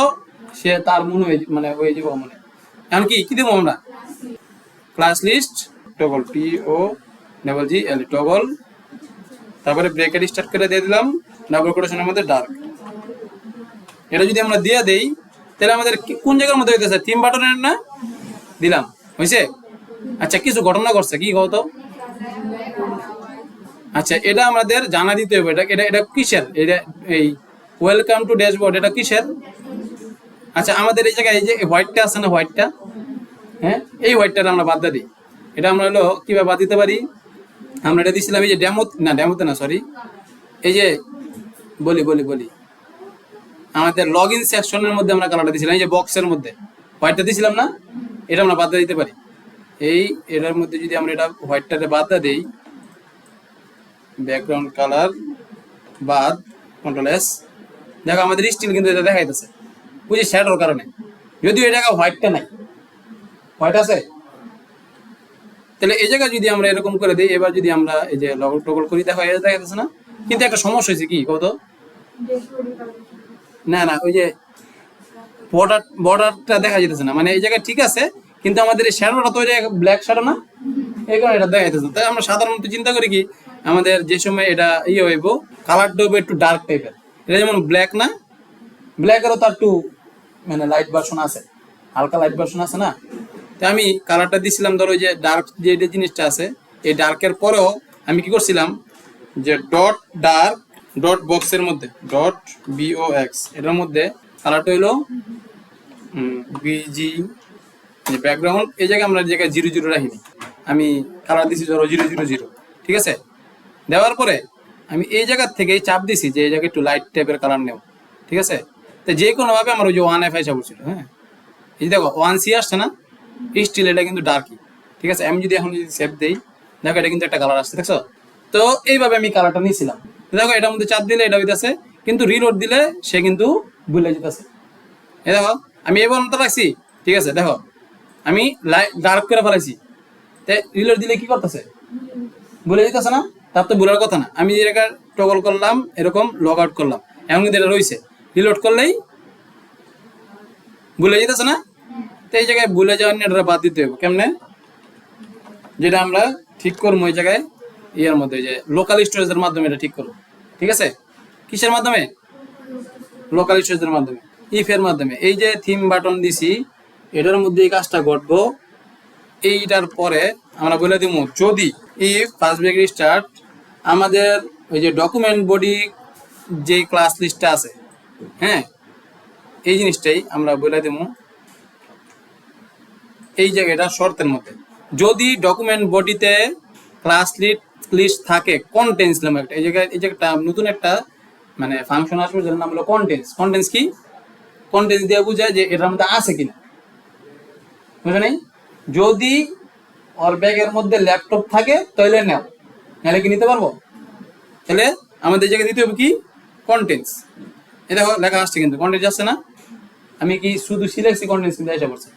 সে তার মনে মানে হয়ে যাব মনে। এখন কি দেবো আমরা class list toggle TOGGL toggle, তারপরে ব্রেকেট স্টার্ট করে দিয়ে দিলাম ডাবল কোটেশনের মধ্যে ডার্ক। এটা যদি আমরা দিয়ে দেই তাহলে আমাদের কোন জায়গার মধ্যে হইতেছে, থিম বাটনের না দিলাম, হয়েছে। আচ্ছা, কিছু ঘটনা ঘটছে, কি কত। আচ্ছা, এটা আমাদের জানা দিতে হবে, এটা কিসের, এটা এই ওয়েলকাম টু ড্যাশবোর্ড, এটা কিসের। আচ্ছা, আমাদের এই জায়গায় এই যে হোয়াইটটা আছে না, হোয়াইটটা, হ্যাঁ, এই হোয়াইটটা আমরা বাদ দিই। এটা আমরা হলো কিভাবে বাদ দিতে পারি, আমরা এটা দিয়েছিলাম এই যে ডেমোতে না সরি, এই যে বলি আমাদের লগ ইন সেকশনের মধ্যে আমরা কালারটা দিয়েছিলাম, এই যে বক্সের মধ্যে হোয়াইটটা দিয়েছিলাম না, এটা আমরা বাদ দিতে পারি। এটার মধ্যে যদি আমরা এটা হোয়াইটটাতে বাদ দিই, ব্যাকগ্রাউন্ড কালার বাদ, কন্ট্রোল S, দেখো আমাদের স্টিল কিন্তু এটা দেখাইতেছে, বুঝি শ্যাডোর কারণে, যদিও এটা হোয়াইটটা নাই, হোয়াইট আছে। তো তাহলে এই জায়গায় যদি আমরা এরকম করে দিই, এবার যদি আমরা এই যে লগল টগল করি, দেখা যাচ্ছে না? কিন্তু একটা সমস্যা হয়েছে, কি কত? না না, ওই যে বর্ডারটা দেখা যেতেছে না, মানে এই জায়গায় ঠিক আছে, কিন্তু আমাদের এই শ্যাডোটা তো ওই যে ব্ল্যাক শ্যাডো না, এই কারণে এটা দেখা যেতেছে। তাই আমরা সাধারণত চিন্তা করি কি, আমাদের যে সময় এটা হইব, কালারটা হইব একটু ডার্ক টাইপের। এটা যেমন ব্ল্যাক না, ব্ল্যাকেরও তার একটু মানে লাইট ভার্সন আছে, হালকা লাইট ভার্সন আছে না। তাই আমি কালারটা দিছিলাম, ধরো ওই যে ডার্ক যে জিনিসটা আছে, এই ডার্কের পরেও আমি কি করছিলাম, যে ডট ডার্ক ডট বক্সের মধ্যে ডট BOX এটার মধ্যে কালারটা হইলো BG ব্যাকগ্রাউন্ড। এই জায়গায় আমরা জায়গায় 00 রাখিনি, আমি কালার দিছি ধরো 000, ঠিক আছে। দেওয়ার পরে আমি এই জায়গার থেকে চাপ দিছি যে এই জায়গায় একটু লাইট টাইপের কালার নেও, ঠিক আছে। তো যে কোনোভাবে আমার ওই যে 1F আইসা পড়ছিল, হ্যাঁ, এই দেখো 1C আসছে না, স্টিল এটা কিন্তু ডার্কই, ঠিক আছে। আমি যদি এখন যদি সেভ দেই, দেখো এটা কিন্তু একটা কালার আসছে, দেখছো? তো এইভাবে আমি কালারটা নিয়েছিলাম। দেখো এটার মধ্যে চাপ দিলে এটা হইতেছে, কিন্তু রিলোড দিলে সে কিন্তু ভুলে যেতেছে। এই দেখো আমি এই পর্যন্ত রাখছি, ঠিক আছে। দেখো আমি ডার্ক করে ফেলাইছি, তাই রিলোড দিলে কি করতেছে, ভুলে যেতেছে না? তার তো ভুলার কথা না। আমি এটাকে টগল করলাম, এরকম লগ আউট করলাম, এখন কিন্তু এটা রয়েছে, রিলোড করলেই ভুলে যেতেছে না। তো এই জায়গায় ভুলে যাওয়ার নিয়ে এটা বাদ দিতে হবে। কেমনে? যেটা আমরা ঠিক করবো ওই জায়গায় ইয়ার মধ্যে, যে লোকাল স্টোরেজের মাধ্যমে এটা ঠিক করবো, ঠিক আছে। কিসের মাধ্যমে? লোকাল স্টোরেজের মাধ্যমে, ইফ এর মাধ্যমে। এই যে থিম বাটন দিছি, এটার মধ্যে এই কাজটা ঘটবো। এইটার পরে আমরা বলে দিব, যদি ইফ ফার্স্ট ব্রেক স্টার্ট, আমাদের ওই যে ডকুমেন্ট বডি যে ক্লাস লিস্টটা আছে, হ্যাঁ, এই জিনিসটাই আমরা বলে দেবো এই জায়গাটা শর্তের মধ্যে। যদি ডকুমেন্ট বডিতে ক্লাস লিস্ট থাকে, কন্টেন্টস নামে একটা, এই জায়গায় একটা নতুন একটা মানে ফাংশন আসবে, যার নাম হলো কন্টেন্টস। কন্টেন্টস কি? কন্টেন্টস দিয়ে বোঝায় যে এটার মধ্যে আছে কিনা, বুঝে নেই? যদি ওর ব্যাগের মধ্যে ল্যাপটপ থাকে তাহলে নাও, নাহলে কি নিতে পারবো? তাহলে আমাদের জায়গায় দিতে হবে কি, কন্টেন্টস। এই দেখো লেখা আসছে, কিন্তু কন্টেন্টস আসছে না। আমি কি শুধু সিলেক্সি কন্টেন্টস কিন্তু এসে পড়ছে।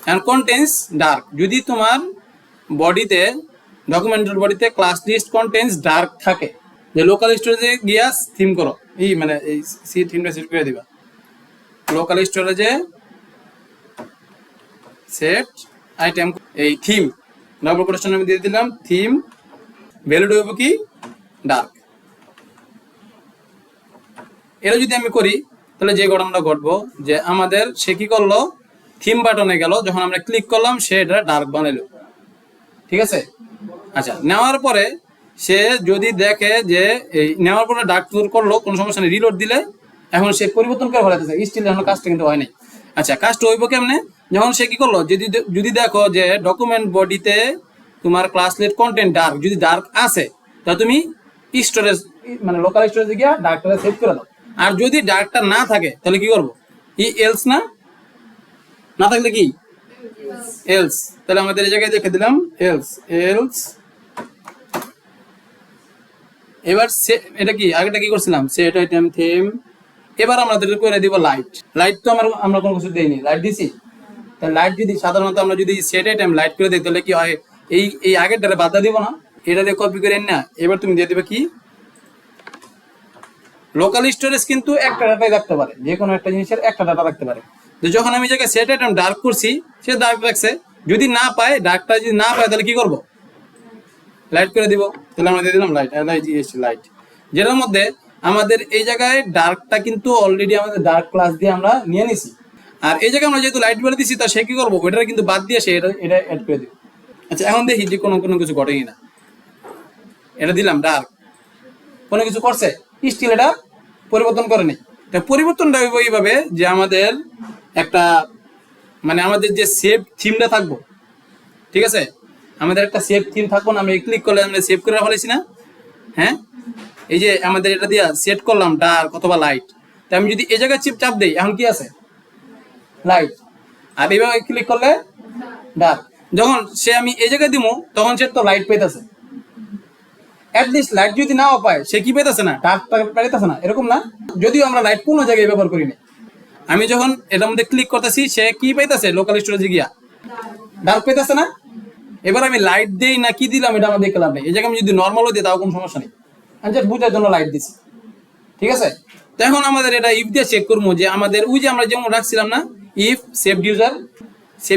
এখন কন্টেন্টস ডার্ক, যদি তোমার বডিতে ডকুমেন্টের বডিতে ক্লাস লিস্ট কন্টেন্টস ডার্ক থাকে, যে লোকাল স্টোরেজে গিয়া থিম করো, এই মানে এই সি থিমটা সেট করে দিবা। লোকাল স্টোরেজে সেট আইটেম, এই থিম ডাবল কোটেশন আমি দিয়ে দিলাম, থিম ভ্যালুটা হবে কি, ডার্ক। এটা যদি আমি করি, তাহলে যে ঘটনাটা ঘটবো, যে আমাদের সে কি করলো, থিম বাটনে গেল, যখন আমরা ক্লিক করলাম সে এটা ডার্ক বানাইলো, ঠিক আছে। আচ্ছা, নেওয়ার পরে সে যদি দেখে যে এই নেওয়ার পরে ডার্ক করলো, কোনো সমস্যা নেই, রিলোড দিলে এখন সে পরিবর্তন করে ফেলাতেছে, স্টিল এখন কাজটা কিন্তু হয় নাই। আচ্ছা, কাজটা হইব কেমনে? যখন সে কি করলো, যদি দেখো যে ডকুমেন্ট বডিতে তোমার ক্লাস লিস্ট কন্টেন্ট ডার্ক যদি ডার্ক আছে, তাহলে তুমি স্টোরেজ মানে লোকাল স্টোরেজে গিয়ে ডার্কটা সেভ করে দাও। আর যদি ডার্কটা না থাকে তাহলে কি করবো, এলস না, না থাকলে কি এলস। তাহলে আমাদের এই জায়গায় দেখে দিলাম এলস, এলস। এবার এটা কি, আগেটা কি করছিলাম, সেট আইটেম থিম। এবার আমরা করে দিব লাইট। লাইট তো আমরা কোনো কিছু দেইনি, লাইট দিছি। তাহলে লাইট যদি সাধারণত আমরা যদি সেট আইটেম লাইট করে দিই, তাহলে কি হয়, এই আগেরটারে বাধা দিব না, এটা দিয়ে কপি করে না। এবার তুমি দিয়ে দিবে কি, লোকাল স্টোরেজ কিন্তু একটা ডাটাই রাখতে পারে, যে কোনো একটা জিনিসের একটা ডাটা রাখতে পারে। তো যখন আমি জায়গায় সেট আইটেম ডার্ক করছি, সে ডার্ক রাখছে। যদি না পায়, ডার্কটা যদি না পায়, তাহলে কি করব, লাইট করে দিব। তাহলে আমরা দিয়ে দিলাম লাইট, লাইট, যেটার মধ্যে আমাদের এই জায়গায় ডার্কটা কিন্তু অলরেডি আমাদের ডার্ক ক্লাস দিয়ে আমরা নিয়ে নিছি। আর এই জায়গায় আমরা যেহেতু লাইট বলে দিচ্ছি, তা সে কি করবো, ওইটা কিন্তু বাদ দিয়ে সে এটা অ্যাড করে দিব। আচ্ছা, এখন দেখি যে কোনো কিছু ঘটেই না। এটা দিলাম ডার্ক, কোনো কিছু করছে, স্টিল এটা পরিবর্তন করে নেই। পরিবর্তনটা হইব এইভাবে, যে আমাদের একটা মানে আমাদের যে সেভ থিমটা থাকবো, ঠিক আছে, আমাদের একটা সেভ থিম থাকবো না, আমি ক্লিক করলে আমরা সেভ করে ফেলেছি না, হ্যাঁ। এই যে আমাদের এটা দিয়ে সেট করলাম ডার্ক অথবা লাইট। তো আমি যদি এই জায়গায় চাপ দেই, এখন কি আছে, লাইট। আর এইভাবে ক্লিক করলে ডার্ক। যখন সে আমি এই জায়গায় দিব, তখন সে তো লাইট পেতেছে। অ্যাটলিস্ট লাইট যদি নাও পায়, সে কি পেতেছে না, ডার্ক পেতেছে না, এরকম না। যদিও আমরা লাইট কোনো জায়গায় ব্যবহার করি না, আমি যখন এটার মধ্যে ক্লিক করতেছি, সে কি পাইতেছে, লোকাল স্টোরেজে গিয়া ডার্ক পেতেছে না। এবার আমি লাইট দেই না কি দিলাম এটা আমার দেখতে লাভ নেই। এই জায়গায় আমি যদি নর্মালও দিই তাও কোনো সমস্যা নেই, আমি জাস্ট বুঝার জন্য লাইট দিছি। ঠিক আছে, তো এখন আমাদের এটা ইফ দিয়ে চেক করবো যে আমাদের ওই যে আমরা যেমন রাখছিলাম না, ইফ সেভ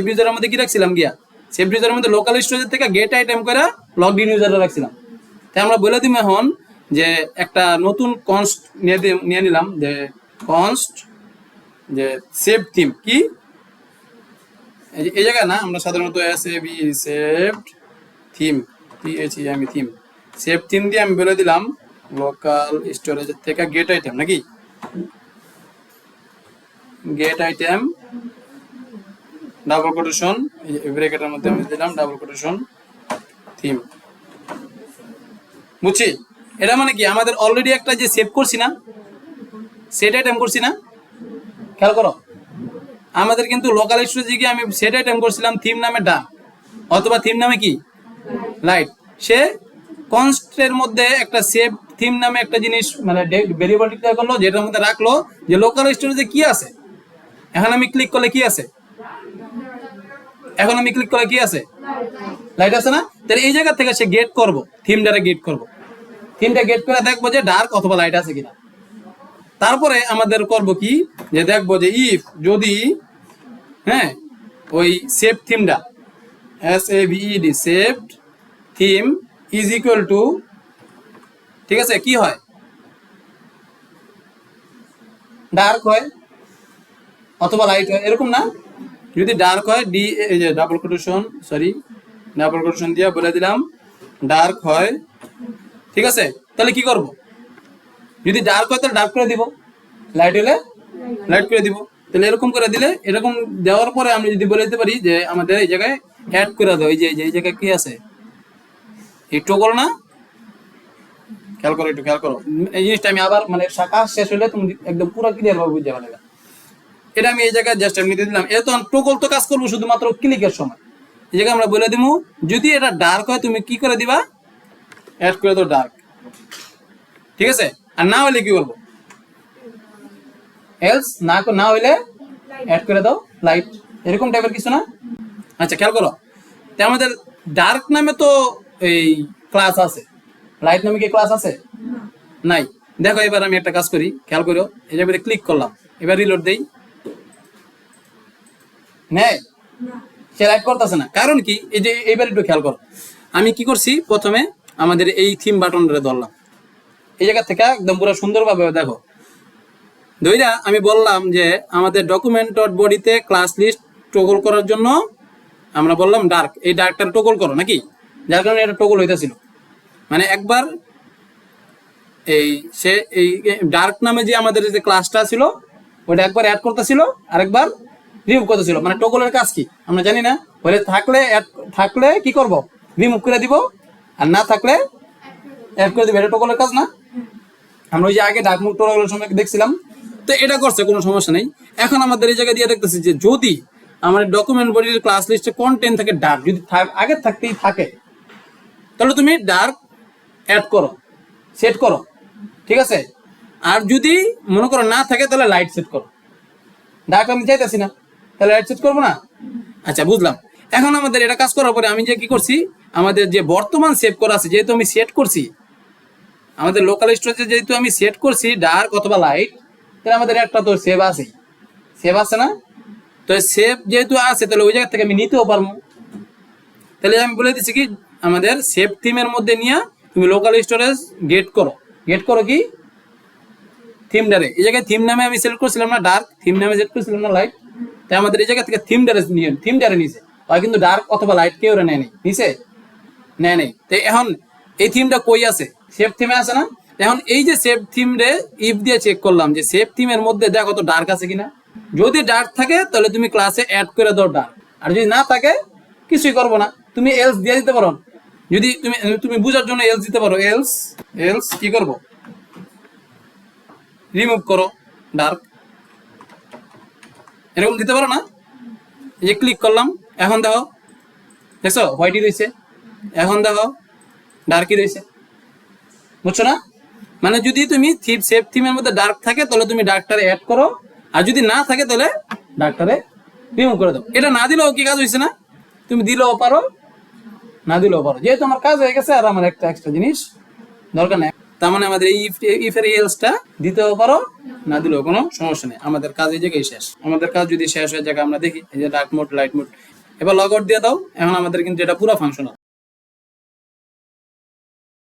ইউজারের মধ্যে কি রাখছিলাম গিয়া, সেভ ইউজারের মধ্যে লোকাল স্টোরেজ থেকে গেট আইটেম করে লগড ইন ইউজারে রাখছিলাম। তাই আমরা বলে দিব এখন যে একটা নতুন কনস্ট নিয়ে নিলাম, যে কনস্ট যে সেভ থিম কি, এই জায়গায় না আমরা সাধারণত S A V saved theme theme save theme দিয়ে আমি বলে দিলাম লোকাল স্টোরেজ থেকে গেট আইটেম নাকি, গেট আইটেম ডাবল কোটেশন ব্র্যাকেটের মধ্যে আমি দিলাম ডাবল কোটেশন থিম। বুঝছি, এটা মানে কি আমাদের অলরেডি একটা যে সেভ করছি না, সেট আইটেম করছি না, খেয়াল করো আমাদের কিন্তু লোকাল স্টোরেজে গিয়ে আমি সেট আইটেম করছিলাম থিম নামে ডান অথবা থিম নামে কি লাইট, সে কনস্টের মধ্যে একটা সেভ থিম নামে একটা জিনিস মানে ভেরিয়েবল ডিক্লেয়ার করলো, যেটার মধ্যে রাখলো যে লোকাল স্টোরেজে কি আছে। এখন আমি ক্লিক করলে কি আছে, লাইট আছে না, তাহলে এই জায়গা থেকে সে গেট করবো থিমটারে গেট করবো, থিমটা গেট করে দেখবো যে ডার্ক অথবা লাইট আছে কিনা। তারপরে আমাদের করব কি যে দেখবো যে ইফ যদি হ্যাঁ ওই সেভ থিমটা SAVED saved theme is equal to, ঠিক আছে, কি হয় ডার্ক হয় অথবা লাইট হয় এরকম না, যদি ডার্ক হয় এই যে ডাবল কোটেশন দিয়ে বলে দিলাম ডার্ক হয়। ঠিক আছে, তাহলে কি করব, যদি ডার্ক হয় তাহলে ডার্ক করে দিব, লাইট হলে লাইট করে দিব। তাহলে এরকম করে দিলে, এরকম দেওয়ার পরে আমি যদি বলে দিতে পারি যে আমাদের এই জায়গায় অ্যাড করে দাও, এই যে এই জায়গায় কি আছে এই টগল না, খেয়াল করো এই জিনিসটা আমি আবার মানে কাজ শেষ হলে তুমি একদম পুরো ক্লিয়ার ভাবে বুঝতে পারবে। এটা আমি এই জায়গায় জাস্ট এমনি দিলাম, এটা তো টগল তো কাজ করবো শুধুমাত্র ক্লিকের সময়। এই জায়গায় আমরা বলে দিব যদি এটা ডার্ক হয় তুমি কি করে দিবা, অ্যাড করে দাও ডার্ক। ঠিক আছে, আর না হলে কি করবো, এলস না হইলে অ্যাড করে দাও লাইট, এরকম টাইপের কিছু না। আচ্ছা খেয়াল করো, তাই আমাদের ডার্ক নামে তো এই ক্লাস আছে, লাইট নামে কি ক্লাস আছে নাই। দেখো এবার আমি একটা কাজ করি, খেয়াল করো, এই জায়গায় ক্লিক করলাম, এবার রিলোড দেই, নেই সে লাইট করতেছে না, কারণ কি এই যে এইবার একটু খেয়াল করো, আমি কি করছি প্রথমে আমাদের এই থিম বাটনটা ধরলাম, এই জায়গা থেকে একদম পুরো সুন্দরভাবে দেখো ধইরা আমি বললাম যে আমাদের ডকুমেন্ট ডট বডিতে ক্লাস লিস্ট টগল করার জন্য আমরা বললাম ডার্ক, এই ডার্কটা টগল করো নাকি, যার কারণে এটা টগল হইতেছিল। মানে একবার এই সে এই ডার্ক নামে যে আমাদের যে ক্লাসটা ছিল ওটা একবার অ্যাড করতেছিল আর একবার রিমুভ করতেছিল, মানে টগলের কাজ কি আমরা জানি না, বলে থাকলে কি করব রিমুভ করে দিব, আর না থাকলে অ্যাড করে দিব, এটা টগলের কাজ না। আমরা ওই যে আগে ডার্ক মুভ টগলের সময় দেখছিলাম, তো এটা করছে কোনো সমস্যা নেই। এখন আমাদের এই জায়গায় দিয়ে দেখতেছি যে যদি আমাদের ডকুমেন্ট বডির ক্লাস লিস্টে কন্টেন্ট থাকে ডার্ক, যদি আগে থাকতেই থাকে তাহলে তুমি ডার্ক অ্যাড করো, সেট করো, ঠিক আছে। আর যদি মনে করো না থাকে তাহলে লাইট সেট করো, ডার্ক আমি চাইতেছি না তাহলে লাইট সেট করবো না। আচ্ছা বুঝলাম। এখন আমাদের এটা কাজ করার পরে আমি যে কি করছি, আমাদের যে বর্তমান সেভ করা আছে যেহেতু আমি সেট করছি, আমাদের লোকাল স্টোরেজে যেহেতু আমি সেট করছি ডার্ক অথবা লাইট, তাহলে আমাদের একটা তো সেভ আছে না, তো সেভ যেহেতু আছে তাহলে ওই জায়গা থেকে আমি নিতেও পারবো। তাহলে আমি বলে দিচ্ছি কি আমাদের সেভ থিমের মধ্যে নিয়ে তুমি লোকাল স্টোরেজ গেট করো কি থিমডারে, এই জায়গায় থিম নামে আমি সিলেক্ট করছিলাম না ডার্ক, থিম নামে সেট করছিলাম না লাইট, তাই আমাদের এই জায়গা থেকে থিমডারে নিছে, আর কিন্তু ডার্ক অথবা লাইট কেউ নেয় নেই। তাই এখন এই থিমটা কই আছে, সেভ থিমে আছে না। এখন এই যে সেভ থিম রে ইফ দিয়ে চেক করলাম যে সেভ থিমের মধ্যে দেখো তো ডার্ক আছে কিনা, যদি ডার্ক থাকে তাহলে তুমি ক্লাসে অ্যাড করে দাও ডার্ক, আর যদি না থাকে কিছুই করবো না, তুমি এলস দিয়ে দিতে পারো, যদি তুমি বুঝার জন্য এলস দিতে পারো, এলস কি করবো রিমুভ করো ডার্ক, এরকম দিতে পারো না। এই যে ক্লিক করলাম, এখন দেখো দেখছো হোয়াইটই রয়েছে, এখন দেখো ডার্কই রয়েছে, বুঝছো না। মানে যদি তুমি সেভ থিমের মধ্যে ডার্ক থাকে তাহলে তুমি ডার্কটারে অ্যাড করো, আর যদি না থাকে তাহলে ডার্কটারে রিমুভ করে দাও। এটা না দিলেও কি কাজ হয়েছে না, তুমি দিলেও পারো না দিলেও পারো, যেহেতু আমার কাজ হয়ে গেছে আর আমার একটা এক্সট্রা জিনিস দরকার নেই। তার মানে আমাদের এই ইফের এলসটা দিতেও পারো, না দিলেও কোনো সমস্যা নেই, আমাদের কাজ এই জায়গায় শেষ। আমাদের কাজ যদি শেষ হয়ে যায় আমরা দেখি এই যে ডার্ক মোড লাইট মোড, এবার লগ আউট দিয়ে দাও। এখন আমাদের কিন্তু এটা পুরো ফাংশনাল।